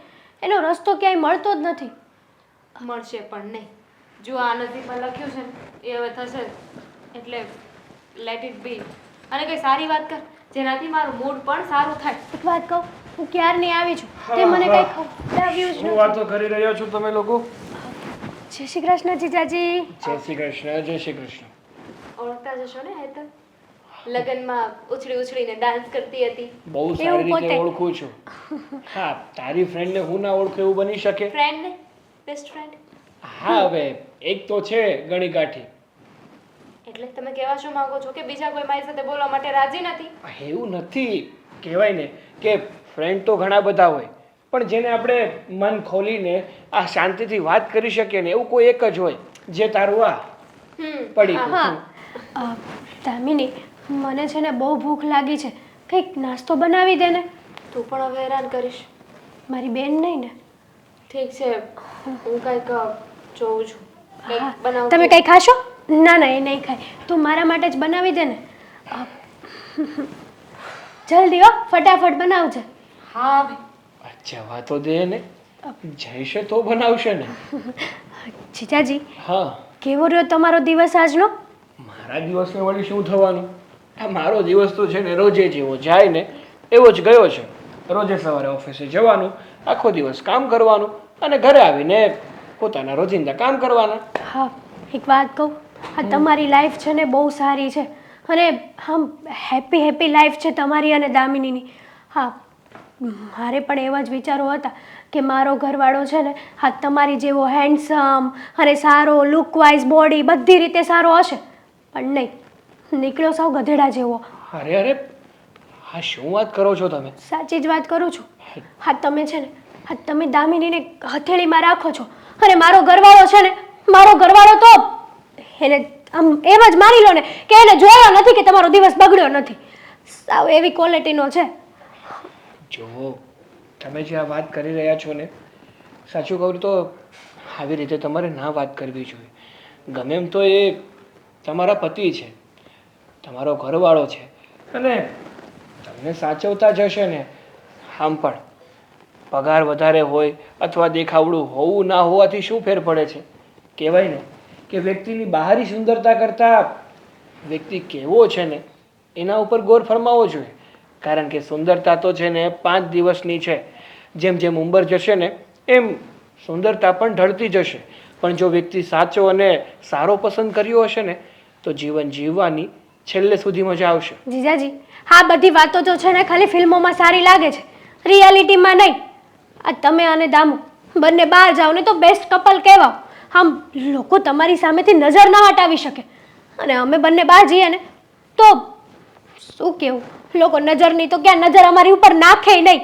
Speaker 1: એનો રસ્તો ક્યાંય મળતો જ નથી.
Speaker 2: મળશે પણ નહીં. જો આ નસીબમાં લખ્યું છે ને એ હવે થશે જ. એટલે લેટ ઇટ બી. અને કંઈ સારી વાત કર જેનાથી મારું મૂડ પણ સારું થાય.
Speaker 1: એક વાત કહું, હું ક્યારની આવી છું, તે મને કંઈ ખવડાવ્યું જ
Speaker 5: શું
Speaker 1: નથી.
Speaker 5: વાતો કરી રહ્યા છો તમે લોકો?
Speaker 1: જય શ્રી કૃષ્ણ જીજાજી.
Speaker 5: જય શ્રી કૃષ્ણ, જય શ્રી કૃષ્ણ.
Speaker 2: ઓળખતા જશો ને હેતલ? લગ્નમાં ઉછળીને ડાન્સ કરતી હતી.
Speaker 5: બહુ સારી રીતે ઓળખું છું. હા, તારી ફ્રેન્ડને હું ના ઓળખું એવું બની શકે?
Speaker 2: ફ્રેન્ડ ને બેસ્ટ ફ્રેન્ડ.
Speaker 5: હા, હવે એક તો છે ગણી ગાંઠી.
Speaker 2: એટલે તમે કહેવા શું માંગો છો કે બીજા કોઈ મારી સાથે બોલવા માટે રાજી નથી?
Speaker 5: એવું નથી. કહેવાય ને કે ફ્રેન્ડ તો ઘણા બધા હોય, પણ જેને આપણે મન ખોલીને આ શાંતિથી વાત કરી શકીએ ને એવું કોઈ એક જ હોય, જે તારું આ પડી ગયું.
Speaker 1: હા, દામિની, મને છે ને બહુ ભૂખ લાગી છે, કંઈક નાસ્તો બનાવી દે ને.
Speaker 2: તું પણ હવે હેરાન કરીશ.
Speaker 1: મારી બેન નહીં ને.
Speaker 2: ઠીક છે, હું કંઈક જોઉં છું. કંઈક
Speaker 1: હા,
Speaker 2: બનાવું.
Speaker 1: તમે કંઈ ખાશો? ના એ નહીં ખાય. તું મારા માટે જ બનાવી દે ને. જલ્દી હો, ફટાફટ બનાવજે.
Speaker 2: હા હવે
Speaker 5: અચ્છા, વાતો દે ને. જઈશે તો બનાવશે ને.
Speaker 1: જીજાજી,
Speaker 5: હા,
Speaker 1: કેવો રહ્યો તમારો દિવસ આજનો?
Speaker 5: મારા દિવસને વળી શું થવાનું? આ મારો દિવસ તો છે ને રોજે જેવો જાય ને એવો જ ગયો છે. રોજે સવારે ઓફિસે જવાનું, આખો દિવસ કામ કરવાનું અને ઘરે આવીને પોતાના રોજિંદા કામ કરવાના.
Speaker 1: હા, એક વાત કહું, આ તમારી લાઈફ છે ને બહુ સારી છે અને આમ હેપી લાઈફ છે તમારી અને દામિનીની. હા, મારે પણ એવા જ વિચારો હતા કે મારો ઘરવાળો છે ને હા તમારી જેવો હેન્ડસમ અને સારો લુકવાઇઝ, બોડી બધી રીતે સારો હશે, પણ નહીં, નીકળ્યો સાવ ગધેડા જેવો.
Speaker 5: અરે, હા શું વાત કરો છો તમે?
Speaker 1: સાચી જ વાત કરું છું. હા, તમે છે ને હા તમે દામિનીને હથેળીમાં રાખો છો અને મારો ઘરવાળો છે ને, મારો ઘરવાળો તો એને આમ એમ જ માની લો ને કે એને જોયો નથી કે તમારો દિવસ બગડ્યો નથી. સાવ એવી ક્વોલિટીનો છે.
Speaker 5: જુઓ, તમે જે આ વાત કરી રહ્યા છો ને, સાચું કહું તો આવી રીતે તમારે ના વાત કરવી જોઈએ. ગમે એમ તો એ તમારા પતિ છે, તમારો ઘરવાળો છે અને તમને સાચવતા જશે ને. આમ પણ પગાર વધારે હોય અથવા દેખાવડું હોવું ના હોવાથી શું ફેર પડે છે? કહેવાય ને કે વ્યક્તિની બહારી સુંદરતા કરતાં વ્યક્તિ કેવો છે ને એના ઉપર ગૌર ફરમાવવો જોઈએ. કારણ કે સુંદરતા તો છે ને 5 દિવસની છે. જેમ જેમ ઉંમર જશે ને એમ સુંદરતા પણ ઢળતી જશે. પણ જો વ્યક્તિ સાચો અને સારો પસંદ કર્યો હશે ને તો જીવન જીવવાની છેલ્લે સુધી મજા આવશે.
Speaker 1: જીજાજી, આ બધી વાતો તો છે ને ખાલી ફિલ્મોમાં સારી લાગે છે, રિયાલિટીમાં નહીં. આ તમે અને દામુ બંને બહાર જાઓ ને તો બેસ્ટ કપલ કહેવાઓ. આમ લોકો તમારી સામેથી નજર ના હટાવી શકે. અને અમે બંને બહાર જઈએ ને તો શું કહેવું, લોકો નજરની તો ક્યાં નજર અમારી ઉપર નાખે નહીં.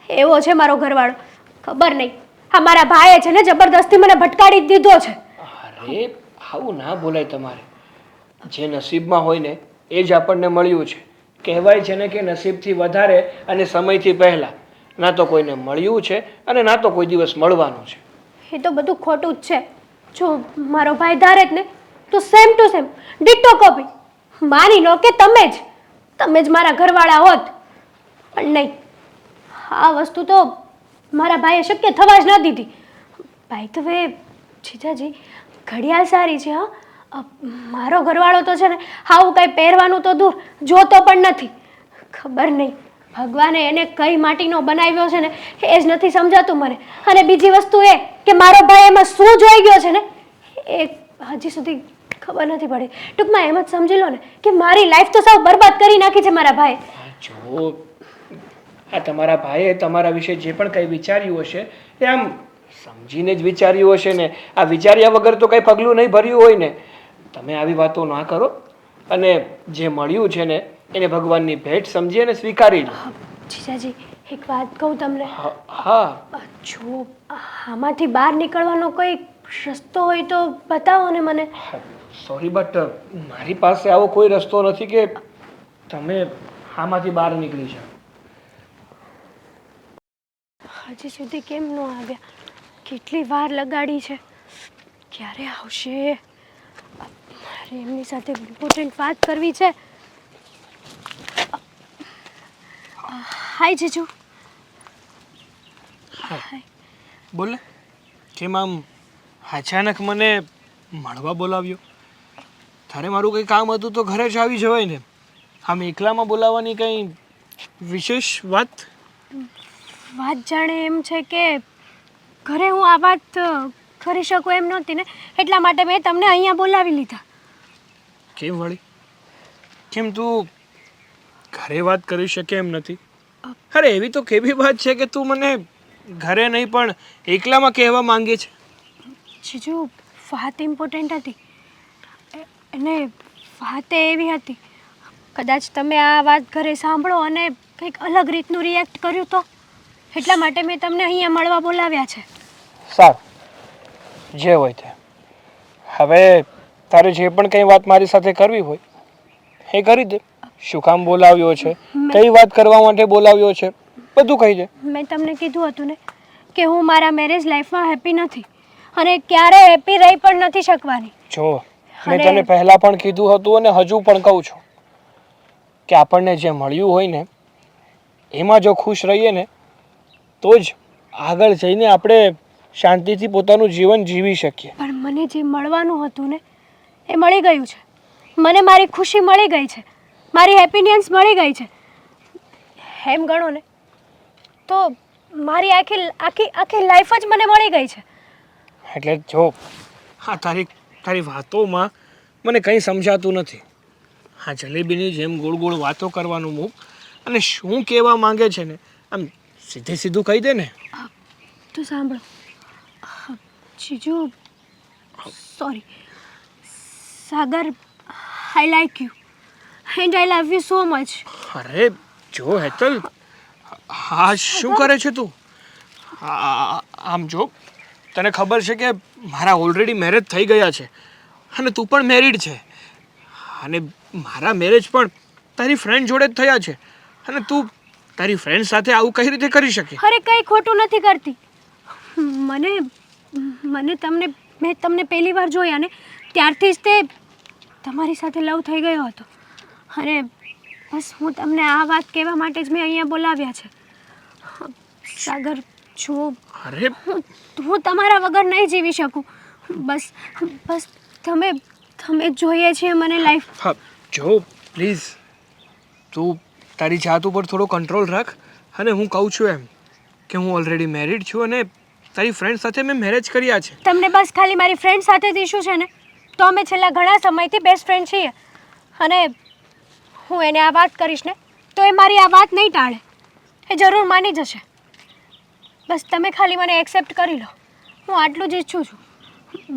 Speaker 1: એવો છે મારો ઘરવાળો. ખબર નહીં, આ મારા ભાઈએ છે ને જબરદસ્તી મને ભટકાડી જ દીધો છે.
Speaker 5: અરે આવું ના બોલાય તમારે. જે નસીબમાં હોય ને એ જ આપણને મળ્યું છે. કહેવાય છે ને કે નસીબથી વધારે અને સમયથી પહેલાં ના તો કોઈને મળ્યું છે અને ના તો કોઈ દિવસ મળવાનું છે.
Speaker 1: એ તો બધું ખોટું જ છે. જો મારો ભાઈ ધારે જ ને તો same to same ditto copy. માની લો કે તમે જ મારા ઘરવાળા હોત. પણ નહીં, આ વસ્તુ તો મારા ભાઈએ શક્ય થવા જ ન દીધી. ભાઈ તો વે જીજાજી, ઘડિયાળ સારી છે. હા, મારો ઘરવાળો તો છે ને આવું કાંઈ પહેરવાનું તો દૂર જોતો પણ નથી. ખબર નહીં ભગવાને એને કઈ માટીનો બનાવ્યો છે ને એ જ નથી સમજાતું મને. અને બીજી વસ્તુ એ કે મારો ભાઈ એમાં શું જોઈ ગયો છે ને એ હજી સુધી ખબર નથી પડી. ટૂંકમાં એમ જ સમજી લો ને કે મારી લાઈફ તો સાવ બરબાદ કરી નાખી છે મારા ભાઈએ.
Speaker 5: જો આ તમારા ભાઈએ તમારા વિશે જે પણ કંઈ વિચાર્યું હશે એ આમ સમજીને જ વિચાર્યું હશે ને. આ વિચાર્યા વગર તો કંઈ પગલું નહીં ભર્યું હોય ને. તમે આવી વાતો ના કરો અને જે મળ્યું છે ને એને ભગવાનની ભેટ સમજી અને સ્વીકારી લો.
Speaker 1: જીજાજી, એક વાત કહું તમને.
Speaker 5: હા,
Speaker 1: જો આમાંથી બહાર નીકળવાનો કોઈ રસ્તો હોય તો બતાવો ને મને.
Speaker 5: સોરી બટ મારી પાસે આવો કોઈ રસ્તો નથી કે તમે આમાંથી બહાર નીકળી જાઓ.
Speaker 1: હજી સુધી કેમ ન આવ્યા? કેટલી વાર લગાડી છે, ક્યારે આવશે? મારે એમની સાથે ઇમ્પોર્ટન્ટ વાત કરવી છે. હાય જીજુ. હાય.
Speaker 5: બોલ ને, કેમ આમ અચાનક મને મળવા બોલાવ્યો? તારે મારું કંઈ કામ હતું તો ઘરે જ આવી જવાય ને. આમ એકલામાં બોલાવવાની કંઈ વિશેષ વાત?
Speaker 1: વાત જાણે એમ છે કે ઘરે હું આ વાત કરી શકું એમ નહોતી ને, એટલા માટે મેં તમને અહીંયા બોલાવી લીધા.
Speaker 5: કેમ વળી? કેમ તું ઘરે વાત કરી શકે એમ નથી? અરે એવી તો કેવી વાત છે કે તું મને ઘરે નહીં પણ એકલામાં કહેવા માંગે છે?
Speaker 1: જીજુ, વાત ઇમ્પોર્ટન્ટ હતી અને વાત એવી હતી, કદાચ તમે આ વાત ઘરે સાંભળો અને કંઈક અલગ રીતનું રિએક્ટ કર્યું તો એટલા માટે મેં તમને અહીંયા મળવા બોલાવ્યા છે.
Speaker 5: સારું, જે હોય તે. હવે તારે જે પણ કંઈ વાત મારી સાથે કરવી હોય એ કરી દે. શું કામ બોલાવ્યો છે, કઈ વાત કરવા માટે બોલાવ્યો છે, બધું કહી દે.
Speaker 1: મેં તમને કીધું હતું ને કે હું મારા મેરેજ લાઈફમાં હેપી નથી અને ક્યારે હેપી રહી પણ નથી શકવાની.
Speaker 5: જો મેં તને પહેલાં પણ કીધું હતું અને હજુ પણ કહું છું કે આપણને જે મળ્યું હોય ને એમાં જો ખુશ રહીએ ને તો જ આગળ જઈને આપણે શાંતિથી પોતાનું જીવન જીવી શકીએ.
Speaker 1: પણ મને જે મળવાનું હતું ને એ મળી ગયું છે. મને મારી ખુશી મળી ગઈ છે, મારી હેપીનેસ મળી ગઈ છે. એમ ગણો ને તો મારી આખી આખી આખી લાઈફ જ મને મળી ગઈ છે.
Speaker 5: એટલે જો હા તારી વાતોમાં મને કંઈ સમજાતું નથી. હા, જલેબીની જેમ ગોળ ગોળ વાતો કરવાનું મૂક અને શું કહેવા માંગે છે ને આમ સીધે સીધું કહી દે ને.
Speaker 1: તો સાંભળો જીજુ, sorry Sagar, I like you and I love you so much.
Speaker 5: અરે જો હેતલ, હા શું કરે છે તું? આમ જો તને ખબર છે કે મારા ઓલરેડી મેરેજ થઈ ગયા છે અને તું પણ મેરિડ છે અને મારા મેરેજ પણ તારી ફ્રેન્ડ જોડે જ થયા છે અને તું તારી ફ્રેન્ડ સાથે આવું કઈ રીતે કરી શકે?
Speaker 1: અરે કંઈ ખોટું નથી કરતી. મેં તમને પહેલી વાર જોયા ને ત્યારથી જ તે તમારી સાથે લવ થઈ ગયો હતો અને બસ હું તમને આ વાત કહેવા માટે જ મેં અહીંયા બોલાવ્યા છે. સાગર, જો
Speaker 5: અરે
Speaker 1: હું તમારા વગર નહીં જીવી શકું. બસ બસ તમે તમે જોઈએ છે મને લાઈફ.
Speaker 5: હા જો પ્લીઝ તું તારી જાત ઉપર થોડો કંટ્રોલ રાખ. અને હું કહું છું એમ કે હું ઓલરેડી મેરિડ છું અને તારી ફ્રેન્ડ સાથે મેં મેરેજ કર્યા છે.
Speaker 1: તમને બસ ખાલી મારી ફ્રેન્ડ સાથે જ ઇશ્યુ છે ને? તો અમે છેલ્લા ઘણા સમયથી બેસ્ટ ફ્રેન્ડ છીએ. અને હું એને આ વાત કરીશ ને તો એ મારી આ વાત નહીં ટાળે, એ જરૂર માની જશે. બસ તમે ખાલી મને એક્સેપ્ટ કરી લો. હું આટલું જ ઈચ્છું છું,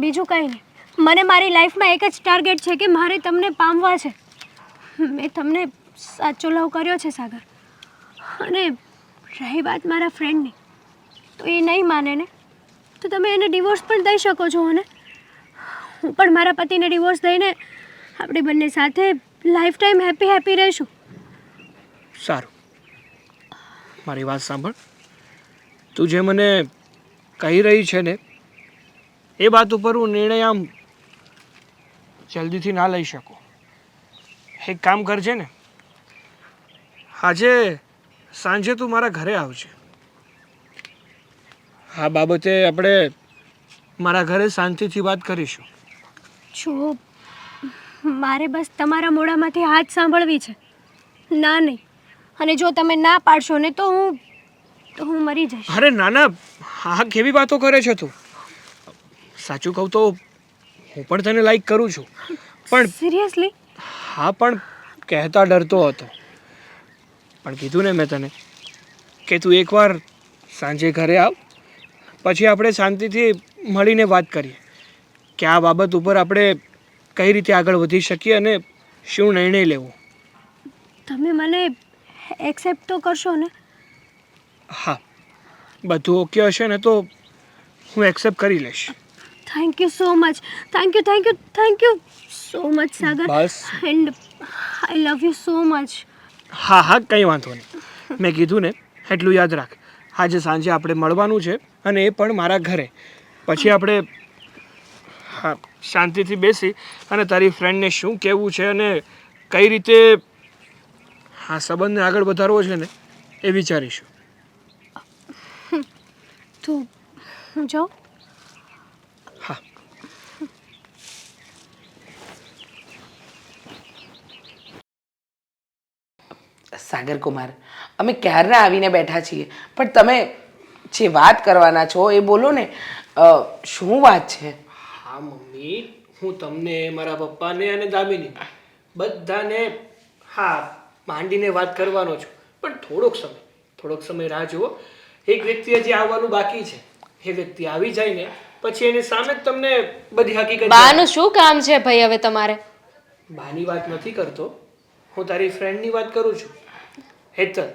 Speaker 1: બીજું કંઈ નહીં. મને મારી લાઈફમાં એક જ ટાર્ગેટ છે કે મારે તમને પામવા છે. મેં તમને સાચો લવ કર્યો છે સાગર. અને રહી વાત મારા ફ્રેન્ડની, તો એ નહીં માને ને તો તમે એને ડિવોર્સ પણ દઈ શકો છો. અને હું પણ મારા પતિને ડિવોર્સ દઈને આપણે બંને સાથે લાઈફ ટાઈમ હેપી હેપી રહીશું.
Speaker 5: સારું, મારી વાત સાંભળ. તું જે મને કહી રહી છે ને એ વાત ઉપર હું નિર્ણય આમ જલ્દીથી ના લઈ શકું. એક કામ કરજે ને, આજે સાંજે તું મારા ઘરે આવજે. આ બાબતે આપણે મારા ઘરે શાંતિથી વાત કરીશું.
Speaker 1: જો મારે બસ તમારા મોઢામાંથી હાથ સાંભળવી છે, ના નહીં. અને જો તમે ના પાડશો ને તો હું મરી જઈશ.
Speaker 5: અરે નાના, હા કેવી વાતો કરે છે તું? સાચું કહું તો હું પણ તને લાઈક કરું છું, પણ
Speaker 1: સિરિયસલી?
Speaker 5: હા, પણ કહેતા ડરતો હતો. પણ કીધું ને મેં તને કે તું એકવાર સાંજે ઘરે આવ, પછી આપણે શાંતિથી મળીને વાત કરીએ કે આ બાબત ઉપર આપણે કઈ રીતે આગળ વધી શકીએ અને શું નિર્ણય લેવો.
Speaker 1: તમે મને એક્સેપ્ટ તો કરશો ને?
Speaker 5: હા, બધું ઓકે હશે ને તો હું એક્સેપ્ટ કરી લઈશ.
Speaker 1: Thank you so much. Thank you thank you thank you so much Sagar.
Speaker 5: Bus.
Speaker 1: And I love you so much.
Speaker 5: હા હા, કંઈ વાંધો નહીં. મેં કીધું ને એટલું યાદ રાખ. આજે સાંજે આપણે મળવાનું છે અને એ પણ મારા ઘરે. પછી આપણે હા શાંતિથી બેસી અને તારી ફ્રેન્ડને શું કહેવું છે અને કઈ રીતે હા સંબંધને આગળ વધારવો છે ને એ વિચારીશું.
Speaker 1: તો હું જાઉં?
Speaker 5: હા.
Speaker 3: સાગર કુમાર, અમે ક્યારના આવીને બેઠા છીએ, પણ તમે જે વાત કરવાના છો એ બોલો ને. શું વાત છે?
Speaker 5: હા મમ્મી, હું તમને મારા પપ્પાને અને દામિની બધાને હા માંડીને વાત કરવાનો છું. પણ થોડોક સમય રાહ જુઓ. એક વ્યક્તિ હજી આવવાનું બાકી છે. એ વ્યક્તિ આવી જાય ને પછી એની સામે જ તમને બધી હકીકત
Speaker 2: બાનું શું કામ છે ભાઈ હવે તમારે?
Speaker 5: બાની વાત નથી કરતો, હું તારી ફ્રેન્ડની વાત કરું છું, હેતલ.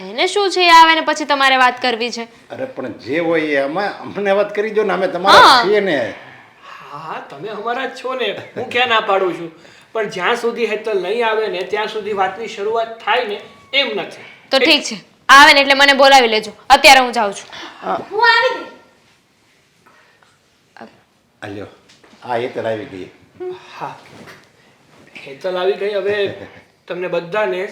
Speaker 2: એને શું છે એ આવે ને પછી તમારે વાત કરવી છે?
Speaker 6: અરે પણ જે હોય એ અમને વાત કરી દો ને, અમે તમારા છીએ ને.
Speaker 5: હા, તમે અમારા જ છો ને, હું ક્યાં ના પાડું છું. પણ જ્યાં સુધી હેતલ નહીં આવે ને ત્યાં સુધી વાતની શરૂઆત થાય ને એમ નથી.
Speaker 2: તો ઠીક છે, આવે ને એટલે મને બોલાવી લેજો. અત્યારે હું જાઉં છું.
Speaker 1: હું આવી ગઈ.
Speaker 6: હાલ્યો, હા એ તો આવી ગઈ.
Speaker 5: હા, હેતલ આવી ગઈ. હવે તમને બધાને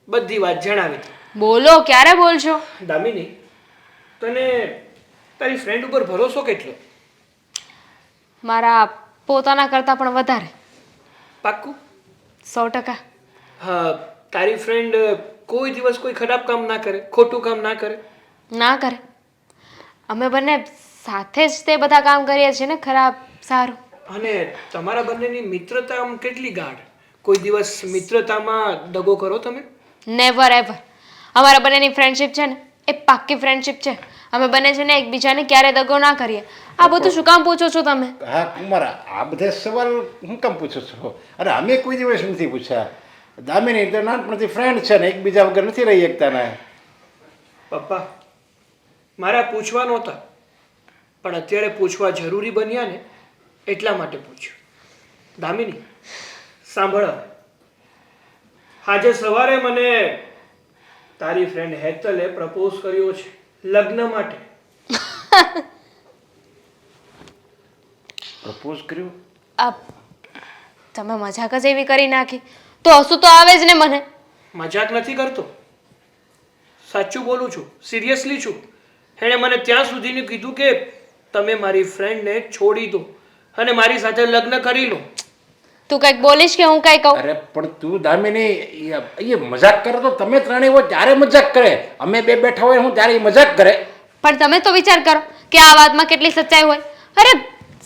Speaker 5: બધી વાત જણાવી.
Speaker 2: બોલો, ક્યારે બોલશો?
Speaker 5: દામિની, તને તારી ફ્રેન્ડ ઉપર ભરોસો કેટલો?
Speaker 2: મારા પોતાના કરતાં પણ વધારે.
Speaker 5: પાક્કું?
Speaker 2: 100%.
Speaker 5: હા, તારી ફ્રેન્ડ કોઈ દિવસ કોઈ ખરાબ કામ ના કરે, ખોટું કામ ના કરે?
Speaker 2: ના કરે. અમે બંને સાથે જ તે બધા કામ કરીએ છીએ ને, ખરાબ સારું.
Speaker 5: અને તમારા બંનેની મિત્રતા આમ કેટલી ગાઢ? કોઈ દિવસ મિત્રતામાં દગો કરો તમે?
Speaker 2: Never ever. અમારા બંનેની ફ્રેન્ડશિપ છે ને એ પાક્કી ફ્રેન્ડશિપ છે. અમે બંને છે ને એકબીજાને ક્યારે દગો ના કરીએ. આ બધું શું કામ પૂછો છો તમે?
Speaker 6: હા કુમાર, આ બધા સવાલ હું કેમ પૂછો છો? અરે અમે કોઈ દિવસ નથી પૂછ્યા. દામિની તો નાનપણથી ફ્રેન્ડ છે ને, એકબીજા વગર નથી રહી શકતા ને.
Speaker 5: પપ્પા, મારા પૂછવા નહોતા, પણ અત્યારે પૂછવા જરૂરી બન્યા ને એટલા માટે પૂછ્યું. દામિની, સાંભળ. આજે સવારે મને તારી ફ્રેન્ડ હેતલે પ્રપોઝ કર્યો છે લગ્ન માટે.
Speaker 6: પ્રપોઝ કર્યું?
Speaker 2: તમે મજાક જ એવી કરી નાખી તો હસું તો આવે જ ને મને.
Speaker 5: મજાક નથી કરતો, સાચું બોલું છું, સિરિયસલી છું. એણે મને ત્યાં સુધીનું કીધું કે તમે મારી ફ્રેન્ડને છોડી દો અને મારી સાથે લગ્ન કરી લો.
Speaker 2: તું કંઈક બોલીશ કે હું કંઈ કહું?
Speaker 6: અરે પણ તું દામિની એ મજાક કરે તો તમે ત્રણેય હોય ત્યારે મજાક કરે, અમે બે બેઠા હોય હું ત્યારે એ મજાક કરે.
Speaker 2: પણ તમે તો વિચાર કરો કે આ વાતમાં કેટલી સચ્ચાઈ હોય. અરે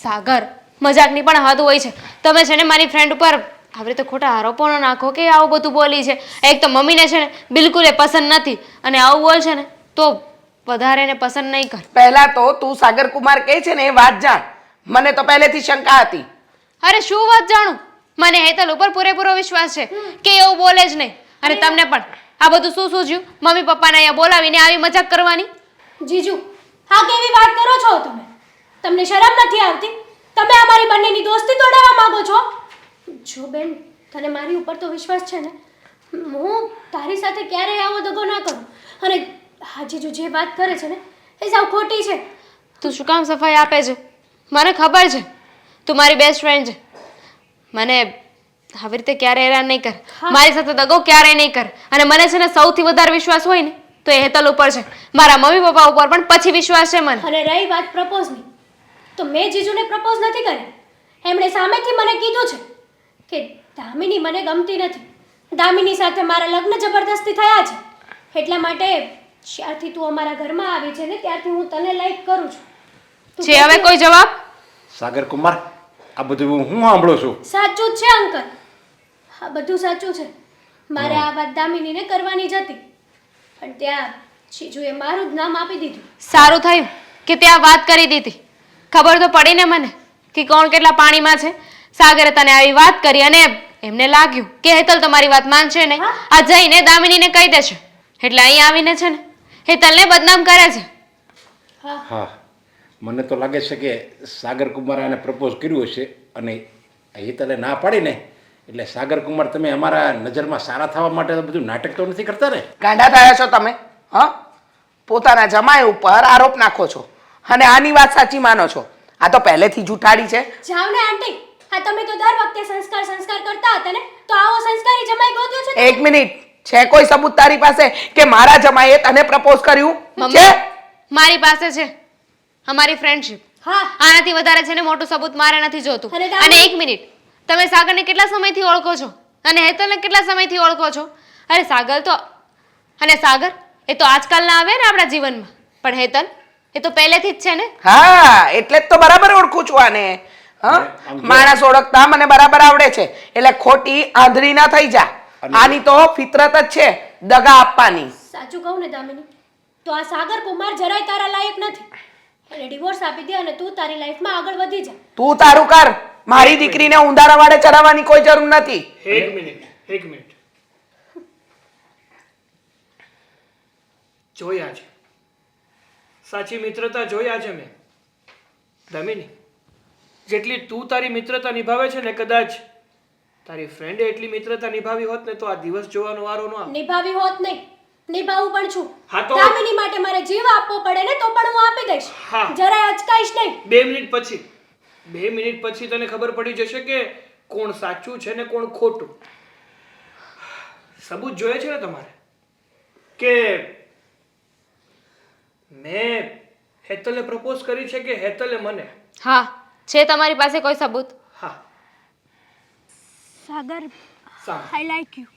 Speaker 2: સાગર, મજાકની પણ હદ હોય છે. તમે છે ને મારી ફ્રેન્ડ ઉપર આવી રીતે ખોટા આરોપો ન નાખો કે આવું બધું બોલી છે. એક તો મમ્મીને છે ને બિલકુલ એ પસંદ નથી અને આવું બોલ છે ને તો વધારે એને પસંદ નહીં કર.
Speaker 3: પહેલા તો તું સાગર કુમાર કહે છે ને એ વાત જાણ. મને તો પહેલેથી શંકા હતી.
Speaker 2: અરે શું વાત જાણું, મને હેતલ ઉપર પૂરેપૂરો વિશ્વાસ છે કે એવું બોલે જ નહીં. અને તમને પણ આ બધું શું સૂઝ્યું મમ્મી પપ્પાને અહીંયા બોલાવીને આવી મજાક કરવાની?
Speaker 1: જીજુ, હા કેવી વાત કરો છો તમે? તમને શરમ નથી આવતી? તમે અમારી બંનેની દોસ્તી તોડાવવા માંગો છો? જો બેન, તને મારી ઉપર તો વિશ્વાસ છે ને, હું તારી સાથે ક્યારેય આવો દગો ના કરું. અને હા જીજુ જે વાત કરે છે ને એ સાવ ખોટી છે.
Speaker 2: તું શું કામ સફાઈ આપે છે? મને ખબર છે તું મારી બેસ્ટ ફ્રેન્ડ છે. મને આવી રીતે ક્યારે હેરાન નહીં કર, મારી સાથે દગો ક્યારેય નહીં કર. અને મને છે ને સૌથી વધારે વિશ્વાસ હોય ને તો એ હેતલ ઉપર છે. મારા મમ્મી પપ્પા ઉપર પણ પછી વિશ્વાસ છે મને.
Speaker 1: અને રહી વાત પ્રપોઝની, તો મેં જીજુને પ્રપોઝ નથી કર્યા. એમણે સામેથી મને કીધું છે કે દામિની મને ગમતી નથી, દામિની સાથે મારા લગ્ન જબરદસ્તી થયા છે, એટલા માટે જ્યારથી તું અમારા ઘરમાં આવી છે ને ત્યારથી હું તને લાઈક કરું છું. તું
Speaker 2: છે હવે કોઈ જવાબ?
Speaker 6: સાગર કુમાર, આ બધું હું સાંભળું છું.
Speaker 1: સાચું જ છે અંકલ, હા બધું સાચું છે. મારે આ વાત દામિનીને કરવાની જ હતી પણ ત્યાં જીજુએ મારું જ નામ આપી દીધું.
Speaker 2: સારું થયું કે ત્યાં વાત કરી દીધી. ખબર તો પડી ને મને કે કોણ કેટલા પાણીમાં છે. સાગરે તને આવી વાત કરી અને એમને લાગ્યું કે હેતલ તમારી વાત માનશે નહીં. આ જઈને દામિનીને કહી દેશે એટલે અહીં આવીને છે ને હેતલને બદનામ કરે છે.
Speaker 6: હા, મને તો લાગે છે કે સાગર કુમારે આને પ્રપોઝ કર્યું હશે અને હેતલે ના પાડીને એટલે સાગર કુમાર તમે અમારા નજરમાં સારા થવા માટે બધું નાટક તો નથી કરતા ને?
Speaker 3: ગાંડા થયા છો તમે? હા, પોતાના જમાઈ ઉપર આરોપ નાખો છો અને આની વાત સાચી માનો છો. આ તો પહેલેથી જૂઠાડી છે.
Speaker 1: જાવ ને આંટી, હા તમે તો દર વખતે સંસ્કાર સંસ્કાર કરતા હતા ને, તો આવો સંસ્કારી જમાઈ ગોત્યો છે?
Speaker 3: એક મિનિટ, છે કોઈ સબૂત તારી પાસે કે મારા જમાઈએ તને પ્રપોઝ કર્યું છે?
Speaker 2: મમ્મી, મારી પાસે છે અમારી ફ્રેન્ડશિપ.
Speaker 1: હા
Speaker 2: આનાથી વધારે છે ને મોટું સબૂત મારે નથી જોતું.
Speaker 1: અને દામિની-
Speaker 2: અને એક મિનિટ, તમે સાગરને કેટલા સમયથી ઓળખો છો અને હેતલને કેટલા સમયથી ઓળખો છો? અરે સાગર તો અને સાગર એ તો આજકાલના આવે ને આપણા જીવનમાં, પણ હેતલ એ તો પહેલેથી જ છે ને.
Speaker 3: હા, એટલે જ તો બરાબર ઓળખું છું આને. હા, માણસ ઓળખતા મને બરાબર આવડે છે એટલે ખોટી આંધળી ના થઈ જા. આની તો ફિતરત જ છે દગા આપવાની.
Speaker 1: સાચું કહું ને દામિની, તો આ સાગર કુમાર જરાય તારા લાયક નથી. એને ડિવોર્સ આપી દે અને તું તારી લાઈફમાં આગળ વધી જા.
Speaker 3: તું તારું કર, મારી દીકરીને ઊંધારા વાળે ચડાવવાની કોઈ જરૂર નથી.
Speaker 5: એક મિનિટ જોયા છે, સાચી મિત્રતા જોયા છે મેં. દામિની, જેટલી તું તારી મિત્રતા નિભાવે છે ને, કદાચ તારી ફ્રેન્ડે એટલી મિત્રતા નિભાવી હોત ને તો આ દિવસ જોવાનો વારો ન આવે.
Speaker 1: નિભાવી હોત નહીં, નિભાવું પણ છું.
Speaker 5: હા તો-
Speaker 1: દામિની માટે મારે જીવ આપવો પડે ને તો પણ હું આપી દઈશ.
Speaker 5: હા.
Speaker 1: જરાય અચકાઈશ નહીં.
Speaker 5: 2 મિનિટ પછી તને ખબર પડી જશે કે કોણ સાચું છે ને કોણ ખોટું. સબૂત જોઈએ છે ને તમારે કે મેં હેતલે પ્રપોઝ કરી છે કે હેતલે મને?
Speaker 2: હા, છે તમારી પાસે કોઈ સબૂત?
Speaker 5: હા,
Speaker 1: સાગર,
Speaker 5: સાંભળ.
Speaker 1: I like you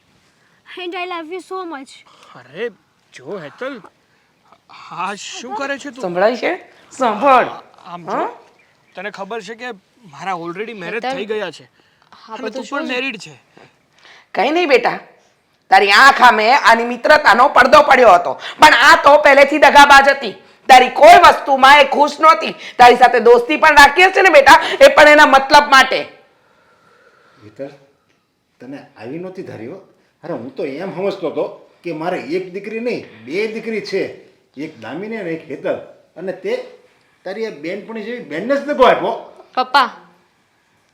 Speaker 1: and I love you so much.
Speaker 5: અરે જો હેતલ, હા શું કરે છે તું?
Speaker 3: સંભળાય છે? સાંભળ.
Speaker 5: આમ જો, તને ખબર છે કે મારા ઓલરેડી મેરેજ થઈ ગયા છે અને તું પણ મેરીડ છે.
Speaker 3: કઈ નહીં બેટા, તારી આંખ સામે આની મિત્રતાનો પડદો પડ્યો હતો પણ આ તો પહેલેથી દગાબાજ હતી. તારી કોઈ વસ્તુમાં એ ખુશ નહોતી. તારી સાથે દોસ્તી પણ રાખી છે ને બેટા, એ પણ એના મતલબ માટે.
Speaker 6: હેતલ, તને આવી નહોતી ધારી હો. અરે હું તો એમ સમજતો હતો કે મારે એક દીકરી નહીં 2 દીકરી છે, એક દામિની અને એક હેતલ, અને તે તારી આ બેનપણી જેવી બેનને જ દગો આપ્યો.
Speaker 2: પપ્પા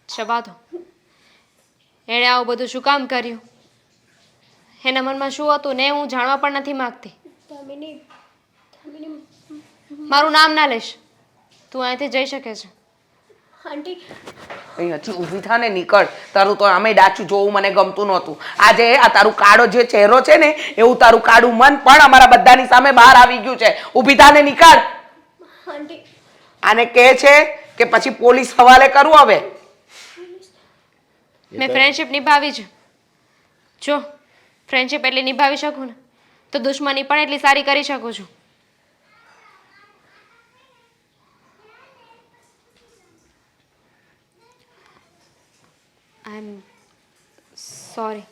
Speaker 2: જવા દો. એણે આવું બધું શું કામ કર્યું? એના મનમાં શું હતું ને હું જાણવા પણ નથી માંગતી.
Speaker 1: દામિની,
Speaker 2: મારું નામ ના લઈશ. તું અહીંથી જઈ શકે છે.
Speaker 1: આંટી
Speaker 3: અહીંયાથી ઊભી થા ને નીકળ. તારું તો આમે ડાચું જોવું મને ગમતું નહોતું. આજે આ તારું કાળો જે ચહેરો છે ને એવું તારું કાળું મન પણ અમારા બધાની સામે બહાર આવી ગયું છે. ઊભી થા ને નીકળ.
Speaker 1: આંટી
Speaker 3: આને કહે છે કે પછી પોલીસ હવાલે કરું હવે?
Speaker 2: મેં ફ્રેન્ડશિપ નિભાવી છે. જો ફ્રેન્ડશિપ એટલી નિભાવી શકું ને તો દુશ્મની પણ એટલી સારી કરી શકું છું. આઈ એમ સોરી.